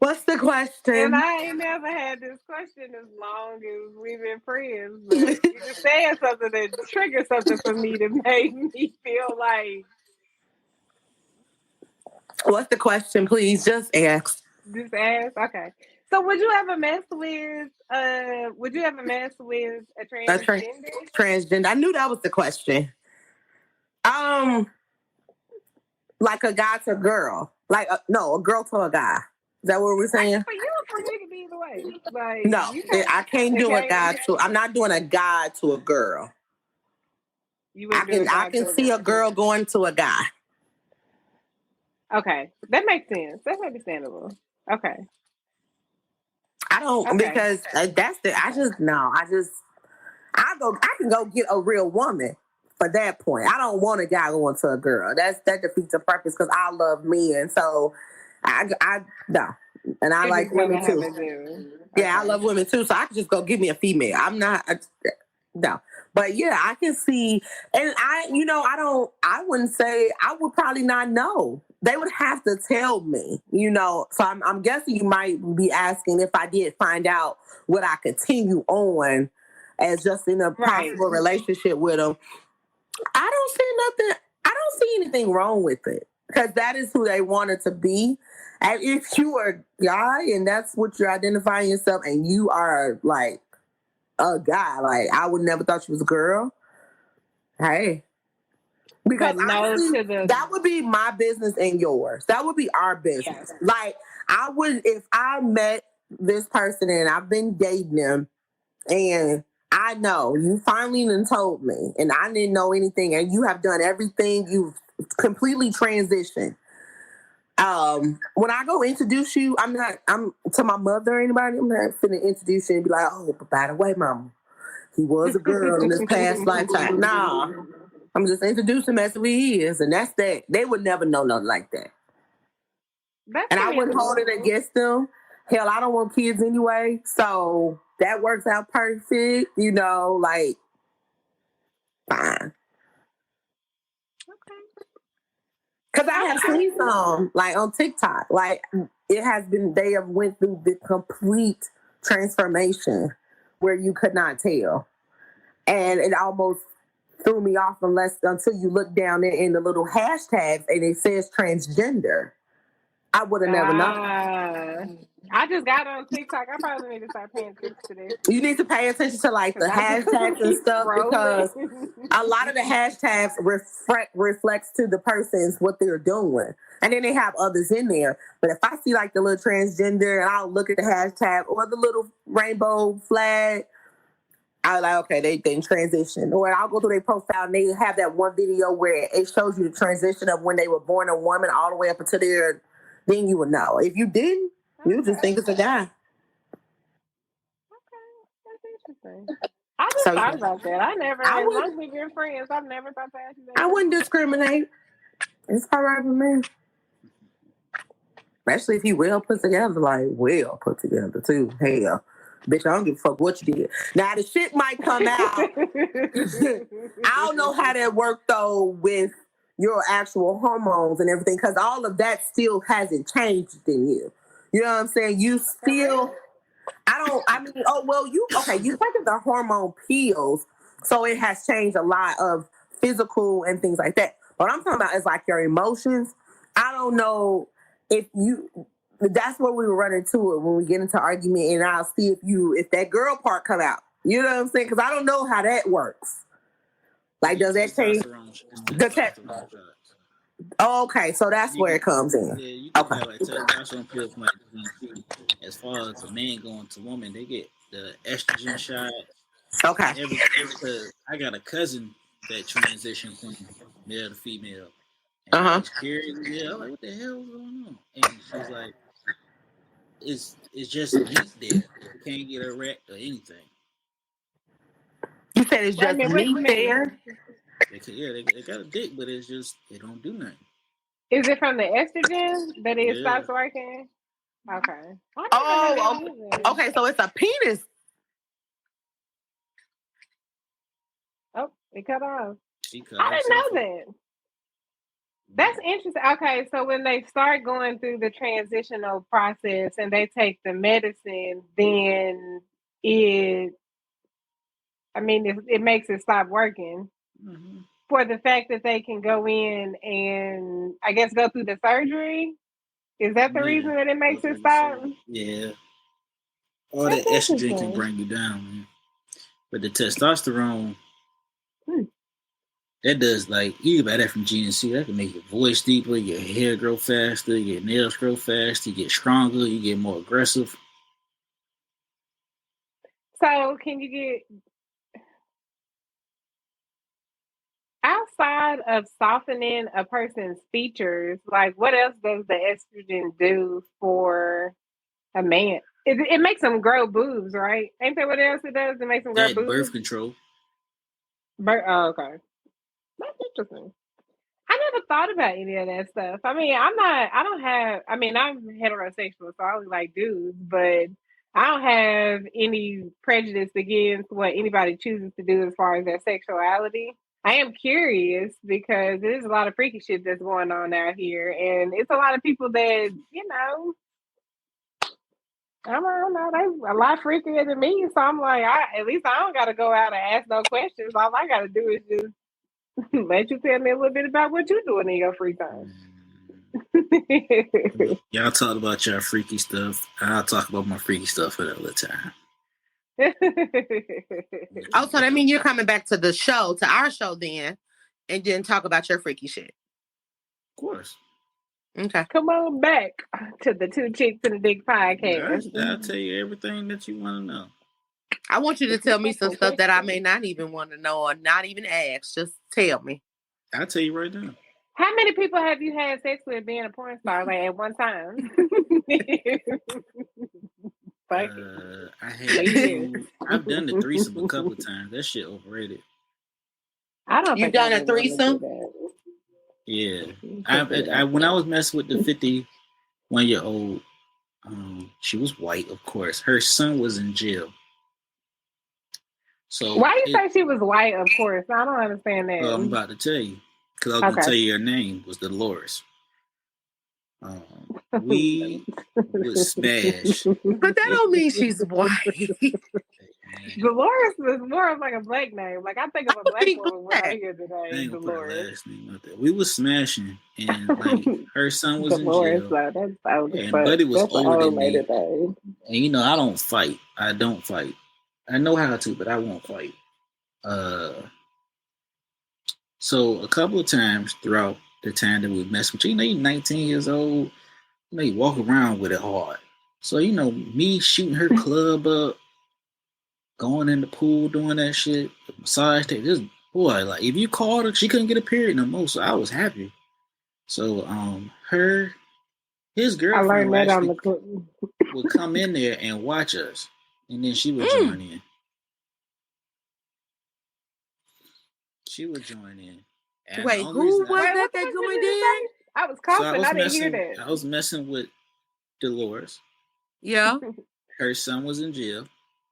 What's the question? And I ain't never had this question as long as we've been friends. But you just saying something that triggered something for me to make me feel like. What's the question? Please just ask. Just ask? Okay. So would you ever mess with a transgender? Transgender. I knew that was the question. Like a guy to a girl. Like no, a girl to a guy. Is that what we're saying? For you, for me to be either way. Like, no, I can't do a guy to. I'm not doing a guy to a girl. I can see a girl going to a guy. Okay, that makes sense. That's understandable. Okay. I don't because that's the. I can go get a real woman for that point. I don't want a guy going to a girl. That defeats the purpose because I love men. So I no, and I like women too. Yeah, I love women too. So I can just go give me a female. I'm not no. But yeah, I can see, and I wouldn't say, I would probably not know. They would have to tell me, So I'm guessing you might be asking if I did find out, would I continue on as just in a possible relationship with them? I don't see anything wrong with it. because that is who they wanted to be. And if you are a guy and that's what you're identifying yourself, and you are like a guy, like I would never thought you was a girl. Hey. Because But no honestly, to the that would be my business and yours. That would be our business. Yeah. Like I would, if I met this person and I've been dating them, and I know you finally done told me, and I didn't know anything, and you have done everything. You've completely transitioned. When I go introduce you, I'm to my mother or anybody. I'm not finna introduce you and be like, oh, but by the way, mama, he was a girl in this past lifetime. Nah. I'm just introducing him as who he is, and that's that. They would never know nothing like that. And I wouldn't hold it against them. Hell, I don't want kids anyway, so that works out perfect. You know, like, fine. Okay. Because I have seen some, like, on TikTok. Like, it has been, they have went through the complete transformation where you could not tell. And it almost threw me off until you look down there in the little hashtags and it says transgender. I would have never known. I just got on TikTok. I probably need to start paying attention to this. You need to pay attention to like the hashtags and stuff because a lot of the hashtags reflects to the person's what they're doing. And then they have others in there. But if I see like the little transgender and I'll look at the hashtag or the little rainbow flag, I was like, okay, they transition. Or I'll go through their profile and they have that one video where it shows you the transition of when they were born a woman all the way up until then you would know. If you didn't, you would just think it's a guy. Okay, that's interesting. I just thought about that. As long as we've been friends, I've never thought to ask you that. I wouldn't discriminate. It's all right with me. Especially if he well put together, like well put together too. Hell. Bitch, I don't give a fuck what you did. Now, the shit might come out. I don't know how that worked, though, with your actual hormones and everything, because all of that still hasn't changed in you. You know what I'm saying? You still, you taking the hormone pills, so it has changed a lot of physical and things like that. What I'm talking about is like your emotions. I don't know if you... That's where we were running to it when we get into argument, and I'll see if that girl part come out. You know what I'm saying? Because I don't know how that works. Like, does that change? Okay, so that's where it comes in. Yeah, you can have like testosterone pills from like as far as a man going to woman, they get the estrogen shot. Okay. Because I got a cousin that transitioned from male to female. And yeah, I'm like, what the hell is going on? And she's like, it's just meat there. You can't get erect or anything. You said it's just meat there? They got a dick, but it's just, it don't do nothing. Is it from the estrogen that it stops working? Okay. Okay, so it's a penis. Oh, it cut off. I didn't know that. That's interesting. Okay, so when they start going through the transitional process and they take the medicine, then it makes it stop working. Mm-hmm. For the fact that they can go in and I guess go through the surgery. Is that the reason that it makes it stop? Yeah. All that estrogen can bring you down, man. But the testosterone, that does, like, you can buy that from GNC. That can make your voice deeper, your hair grow faster, your nails grow faster, you get stronger, you get more aggressive. So, can you get, outside of softening a person's features, like, what else does the estrogen do for a man? It makes them grow boobs, right? Ain't that what else it does? It makes them grow boobs? Birth control. Okay. That's interesting. I never thought about any of that stuff. I mean, I'm heterosexual, so I only like dudes, but I don't have any prejudice against what anybody chooses to do as far as their sexuality. I am curious because there's a lot of freaky shit that's going on out here, and it's a lot of people that, I don't know, they a lot freakier than me, so I'm like, at least I don't got to go out and ask no questions. All I got to do is just let you tell me a little bit about what you're doing in your free time. Y'all talk about your freaky stuff. I'll talk about my freaky stuff another time. Oh, so that means you're coming back to the show, to our show then, and then talk about your freaky shit. Of course. Okay. Come on back to the Two Chicks and a Dick podcast. I'll tell you everything that you want to know. I want you to tell me some stuff that I may not even want to know or not even ask. Just tell me. I'll tell you right now. How many people have you had sex with being a porn star like at one time? I've done the threesome a couple of times. That shit overrated. I don't. You think done I a would wanna do threesome? that. Yeah. When I was messing with the 51-year-old, she was white, of course. Her son was in jail. So why you say she was white? Of course, I don't understand that. I'm about to tell you because I was gonna tell you her name was Dolores. We would smash, but that don't mean she's white. Dolores is more of like a black name. Like I think of a black woman when I hear the name Dolores. We was smashing, and like her son was Dolores, in jail. That's old, and Buddy was older than me. Name. And you know, I don't fight. I know how to, but I won't fight. So a couple of times throughout the time that we messed with you, you're 19 years old, you walk around with it hard. So, me shooting her club up, going in the pool, doing that shit, massage tape, this boy, like if you called her, she couldn't get a period no more. So I was happy. So his girlfriend would come in there and watch us, and then she would join in. She would join in. And wait, who was that joined in? I was coughing. I didn't hear that. I was messing with Dolores. Yeah. Her son was in jail.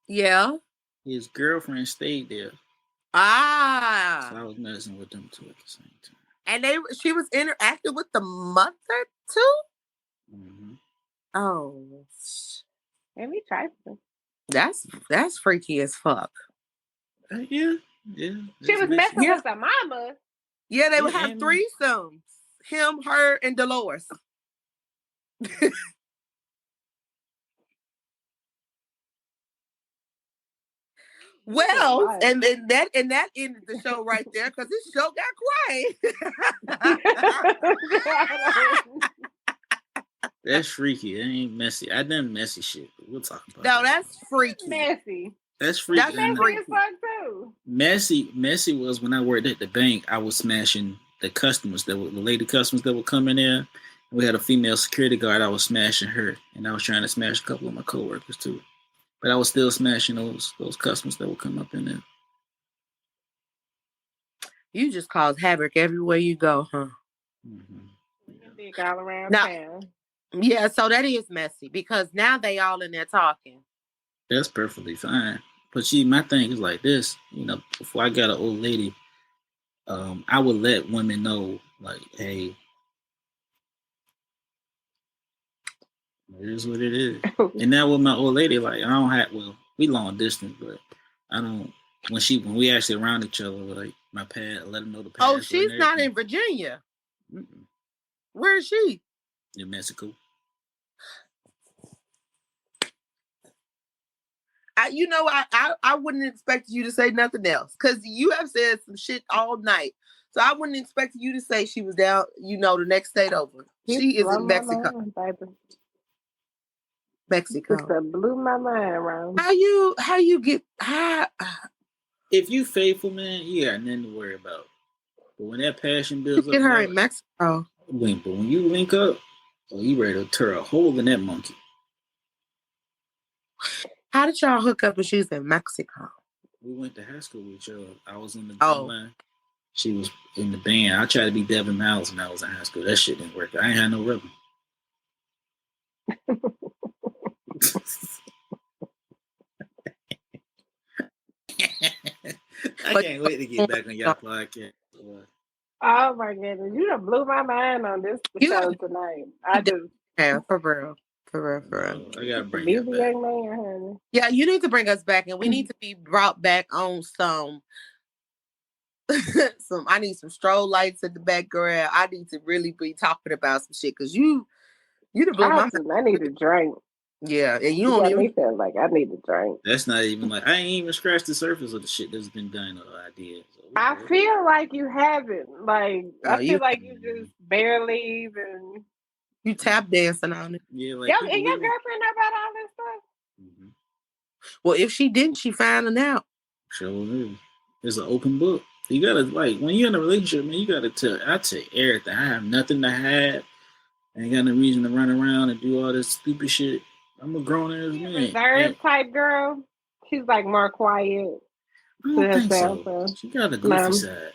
Yeah. His girlfriend stayed there. Ah. So I was messing with them two at the same time. And she was interacting with the mother too? Mm-hmm. Oh. And we tried to. That's freaky as fuck. Yeah. She was messing with the mama. Yeah, they would have threesomes. Him, her, and Dolores. Well, and that ended the show right there because this show got quiet. That's freaky. That ain't messy. I done messy shit. We'll talk about No, that's freaky. Messy. That's freaky. That's messy as fuck too. Messy was when I worked at the bank. I was smashing the customers the lady customers that would come in there. We had a female security guard. I was smashing her, and I was trying to smash a couple of my coworkers too. But I was still smashing those customers that would come up in there. You just cause havoc everywhere you go, huh? Mm-hmm. Big all around town. Yeah, so that is messy because now they all in there talking. That's perfectly fine. But my thing is like this, before I got an old lady, I would let women know, like, hey, it is what it is. And now with my old lady, like, I don't have, we long distance, but I don't, when we actually around each other, like, my pad, let them know the pad. Oh, she's not in Virginia. Mm-mm. Where is she? In Mexico. I wouldn't expect you to say nothing else because you have said some shit all night. So I wouldn't expect you to say she was down, the next state over. She is in Mexico. Mexico. Just blew my mind, Ron. How you get If you faithful, man, you got nothing to worry about. But when that passion builds up, get her in Mexico. But when you link up, you ready to tear a hole in that monkey. How did y'all hook up when she was in Mexico? We went to high school with each other. I was in the drum line. She was in the band. I tried to be Devin Miles when I was in high school. That shit didn't work. I ain't had no rhythm. I can't wait to get back on y'all podcast. Oh my goodness. You done blew my mind on this show tonight. I just for real. For real. I gotta bring you back. Yeah, you need to bring us back, and we need to be brought back on some I need some strobe lights in the background. I need to really be talking about some shit because you done blew my mind. I need a drink. Yeah, and you You don't got even me feel like I need a drink. That's not even like I ain't even scratched the surface of the shit that's been done or idea. So I feel like you haven't. Like I feel like you just barely even. You tap dancing on it. Yeah, like And your girlfriend know about all this stuff? Mm-hmm. Well, if she didn't, she finding out. Sure, it's an open book. You gotta like when you're in a relationship, man. You gotta tell. I tell everything. I have nothing to hide. I ain't got no reason to run around and do all this stupid shit. I'm a grown ass man. Reserved type girl. She's like more quiet. I don't think so. She got a goofy side.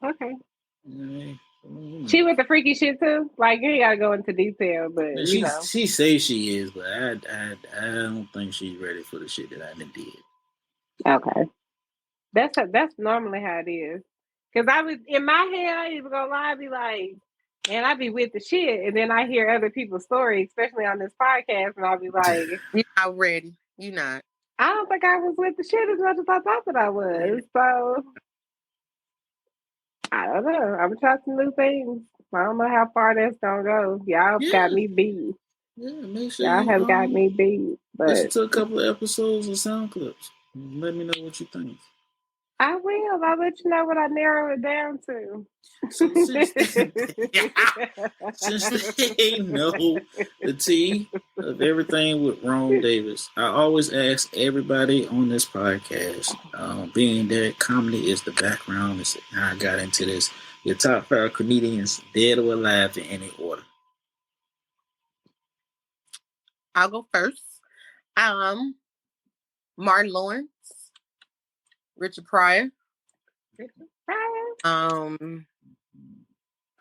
Okay. Mm-hmm. She with the freaky shit too. Like you ain't gotta go into detail, but you know. She says she is, but I don't think she's ready for the shit that I done did. Okay. That's normally how it is. Cause I was in my head, I even gonna lie, I be like, and I be with the shit, and then I hear other people's stories, especially on this podcast, and I'll be like, "You're not ready. You're not." I don't think I was with the shit as much as I thought that I was. So I don't know. I'm trying some new things. I don't know how far that's gonna go. Y'all got me beat. Yeah, make sure y'all have got me beat. But listen to a couple of episodes of sound clips. Let me know what you think. I will. I'll let you know what I narrow it down to. So since they know the tea of everything with Rome Davis, I always ask everybody on this podcast, being that comedy is the background, is how I got into this. Your top 5 comedians, dead or alive, in any order. I'll go first. Martin Lawrence, Richard Pryor,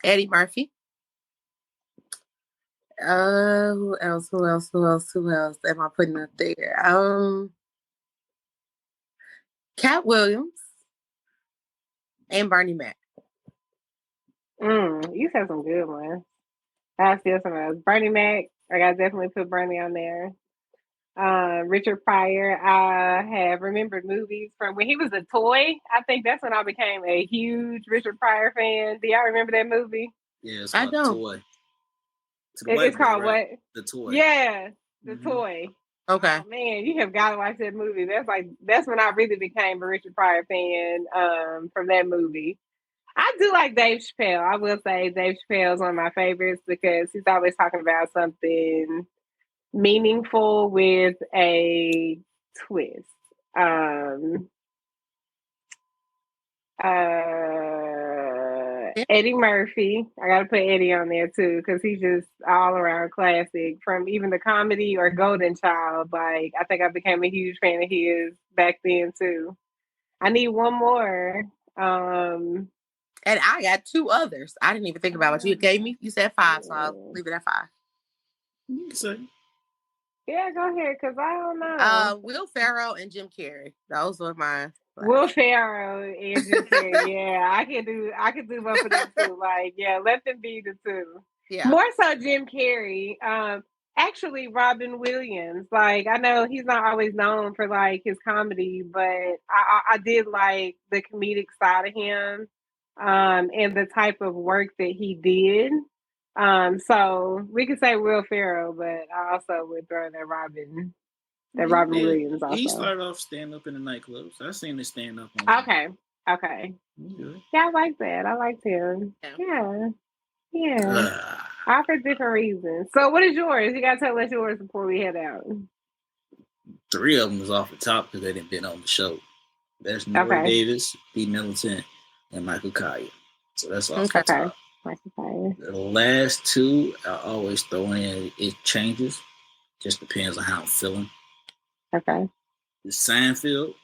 Eddie Murphy. Who else am I putting up there? Cat Williams and Bernie Mac. You said some good ones. I still some else. Bernie Mac. I got definitely put Bernie on there. Richard Pryor. I have remembered movies from when he was a toy. I think that's when I became a huge Richard Pryor fan. Do y'all remember that movie? Yeah, it's called The Toy. It's called what? The Toy. Yeah, The Toy. Okay. Oh, man, you have got to watch that movie. That's when I really became a Richard Pryor fan. From that movie. I do like Dave Chappelle. I will say Dave Chappelle is one of my favorites because he's always talking about something meaningful with a twist. Eddie Murphy. I gotta put Eddie on there too because he's just all around classic. From even the comedy or Golden Child. Like I think I became a huge fan of his back then too. I need one more. And I got 2 others. I didn't even think about what you gave me. You said 5, so I'll leave it at 5. Yeah, go ahead, because I don't know. Will Ferrell and Jim Carrey. Those were mine. Will Ferrell and Jim Carrey. Yeah, I could do both of them too. Like, yeah, let them be the 2. Yeah. More so Jim Carrey. Actually, Robin Williams. Like, I know he's not always known for like his comedy, but I did like the comedic side of him. And the type of work that he did. So we could say Will Ferrell, but I also would throw that Robin Williams also. He started off stand up in the nightclubs. I seen him stand up. Okay. Yeah, I like that. I liked him. Yeah. All for different reasons. So what is yours? You gotta tell us yours before we head out. 3 of them is off the top because they didn't been on the show. There's Nora Davis, B. Middleton, and Michael Collier. So that's all. Okay. The last 2 I always throw in. It changes. Just depends on how I'm feeling. Okay. The Seinfeld.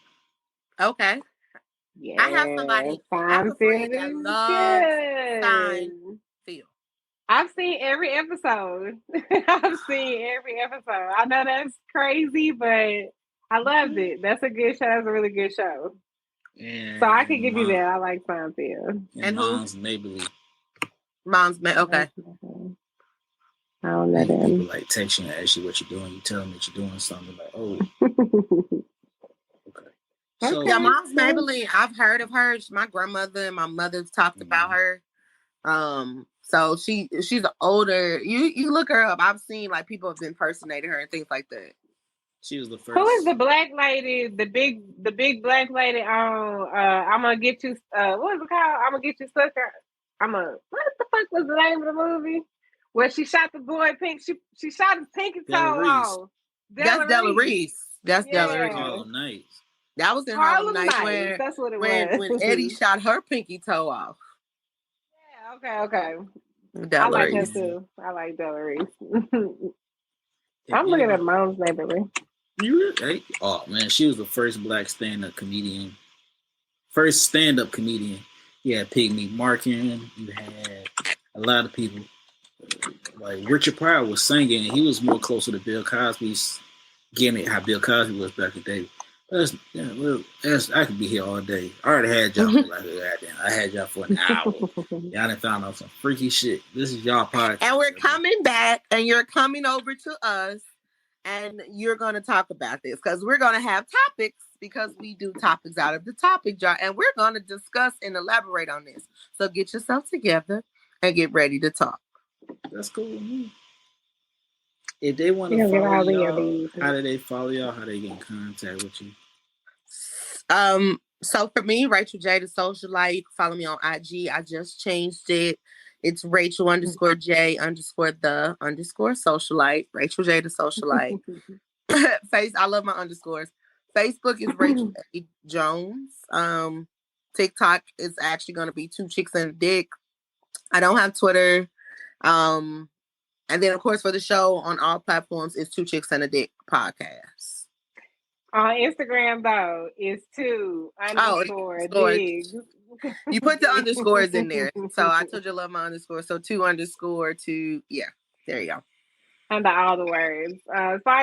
Okay. Yeah. I have somebody. I have a friend that loves Seinfeld. I've seen every episode. I know that's crazy, but I loved it. That's a good show. That's a really good show. And so I can give you that. I like Seinfeld. And Mom's Mabley. Okay. I don't know them. People like text you and ask you what you're doing. You tell them that you're doing something like, oh. Okay. So Yeah, Mom's Maybelline. I've heard of her. My grandmother and my mother's talked about her. So she's an older. You look her up. I've seen like people have impersonated her and things like that. she was the first. Who is the black lady? The big black lady on I'm gonna get you. What is it called? I'm gonna get you sucker. What the fuck was the name of the movie? Where she shot the boy pink. She shot his pinky toe Della Reese. off. That's Della Reese. That's Della Reese. Harlem Nights. That was in Harlem Harlem Nights Nights. That's what it when was. Eddie shot her pinky toe off. Yeah. Okay. Della I like Reese. her too. I like Della Reese. I'm looking at Mom's Maybelline. You really? Oh man, she was the first black stand-up comedian. First stand-up comedian. You had Pygmy Markin. You had a lot of people. Like Richard Pryor was singing, and he was more closer to Bill Cosby's gimmick, how Bill Cosby was back in the day. I could be here all day. I already had y'all for like goddamn. I had y'all for an hour. Y'all done found out some freaky shit. This is y'all podcast. And we're coming back, and you're coming over to us, and you're going to talk about this because we're going to have topics because we do topics out of the topic jar, and we're going to discuss and elaborate on this. So get yourself together and get ready to talk. That's cool with me. If they want to follow y'all, how do they follow y'all? How do they get in contact with you? So for me, Rachel J, the socialite, follow me on IG. I just changed it. It's Rachel _J _ the _socialite. Rachel J, the socialite. I love my underscores. Facebook is Rachel A. Jones. TikTok is actually going to be 2 Chicks and a Dick. I don't have Twitter. And then, of course, for the show on all platforms, it's 2 Chicks and a Dick podcast. On Instagram, though, it's 2 _digs. You put the underscores in there. So I told you I love my underscore. So 2 _ yeah, there you go. Under all the words. As far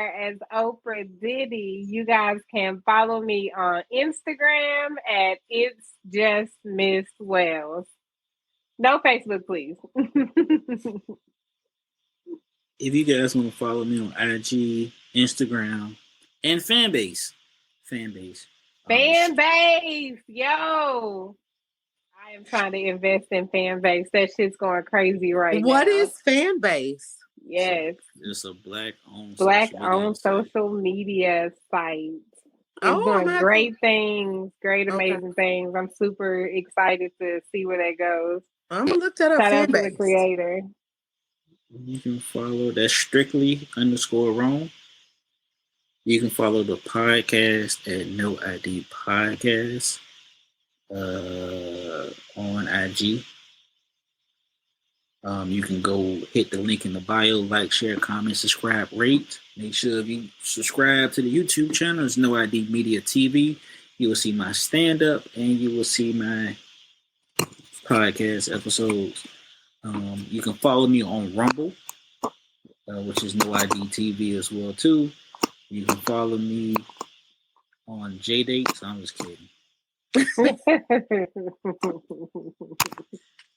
as Oprah Diddy, you guys can follow me on Instagram at It's Just Miss Wells. No Facebook, please. If you guys want to follow me on IG, Instagram, and Fanbase, yo! I am trying to invest in Fanbase. That shit's going crazy right now. What is Fanbase? Yes, it's a black-owned social media site. It's doing great things, amazing things. I'm super excited to see where that goes. I'm gonna look that up. Shout out to the creator. You can follow that Strictly _Rome. You can follow the podcast at No ID Podcast on IG. You can go hit the link in the bio, like, share, comment, subscribe, rate. Make sure if you subscribe to the YouTube channel, it's No ID Media TV. You will see my stand-up and you will see my podcast episodes. You can follow me on Rumble, which is No ID TV as well too. You can follow me on JDates. I'm just kidding.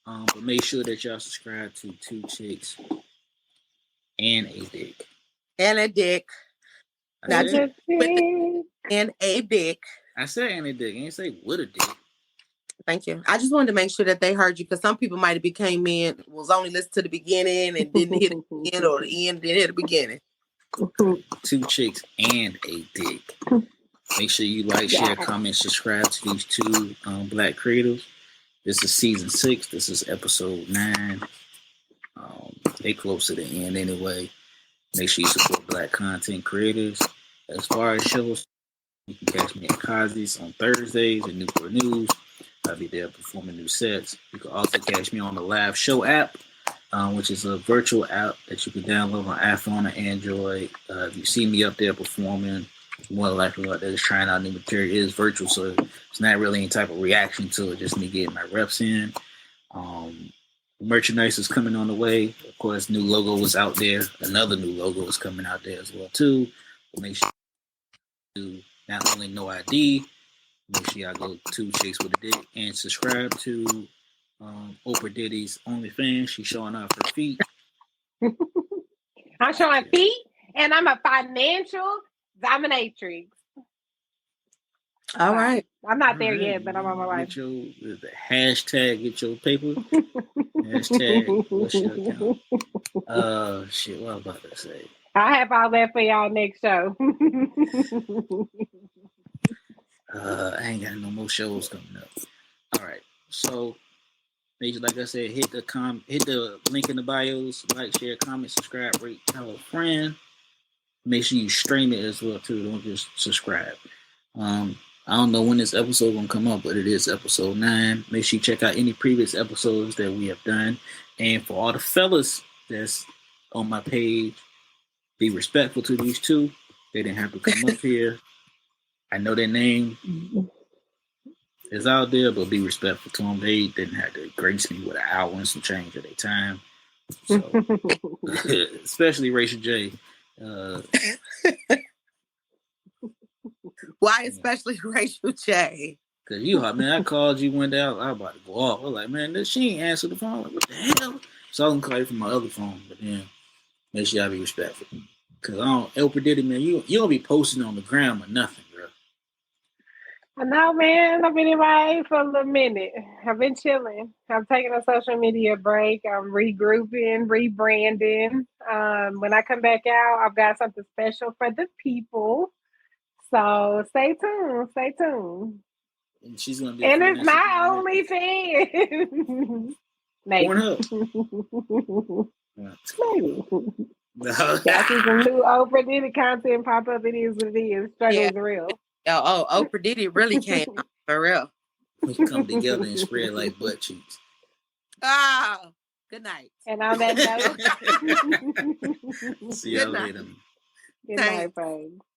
But make sure that y'all subscribe to 2 Chicks and a Dick. And a Dick. And a Dick. I said and a Dick. I didn't say with a Dick. Thank you. I just wanted to make sure that they heard you because some people might have came in, was only listening to the beginning and didn't hit the end, or the end didn't hit the beginning. 2 Chicks and a Dick. Make sure you like, share, comment, subscribe to these 2 black creators. This is season 6. This is episode 9. They close to the end anyway. Make sure you support black content creators. As far as shows, you can catch me at Cosby's on Thursdays and Newport News. I'll be there performing new sets. You can also catch me on the Live Show app, which is a virtual app that you can download on iPhone or Android. If you see me up there performing, more likely like that is trying out new material. It is virtual, so it's not really any type of reaction to it, just me getting my reps in. Merchandise is coming on the way. Of course, new logo was out there. Another new logo is coming out there as well too. But make sure you not only No ID, make sure y'all go 2 Chicks with a Dick and subscribe to Oprah Diddy's OnlyFans. She's showing off her feet. I'm showing feet, and I'm a financial Dominatrix. All right. I'm not there yet, but I'm on my way. Get your the hashtag. Get your paper. Hashtag. What's your account? Shit. What I'm about to say. I'll have all that for y'all next show. I ain't got no more shows coming up. All right. So, like I said, hit the link in the bios, like, share, comment, subscribe, rate, tell a friend. Make sure you stream it as well too. Don't just subscribe. I don't know when this episode gonna come up, but it is episode 9. Make sure you check out any previous episodes that we have done. And for all the fellas that's on my page, be respectful to these two. They didn't have to come up here. I know their name is out there, but be respectful to them. They didn't have to grace me with an hour and some change of their time. So, especially Rachel J. Why especially Rachel J? Because I called you one day. I was about to go off. I was like, man, she ain't answer the phone. Like, what the hell? So I can call you from my other phone. But then, make sure y'all be respectful. Because Oprah Diddy, man, you don't be posting on the gram or nothing, bro. I know, man. I've been in my for a little minute. I've been chilling. I'm taking a social media break. I'm regrouping, rebranding. When I come back out, I've got something special for the people. So stay tuned. Stay tuned. And she's gonna be. And it's my only fan. Maybe. Y'all see some new Oprah Diddy content pop up. It is what it is. Struggle is real. Oprah Diddy really came out for real. We come together and spread like butt cheeks. Good night. And on that note, see y'all later. Good night, folks.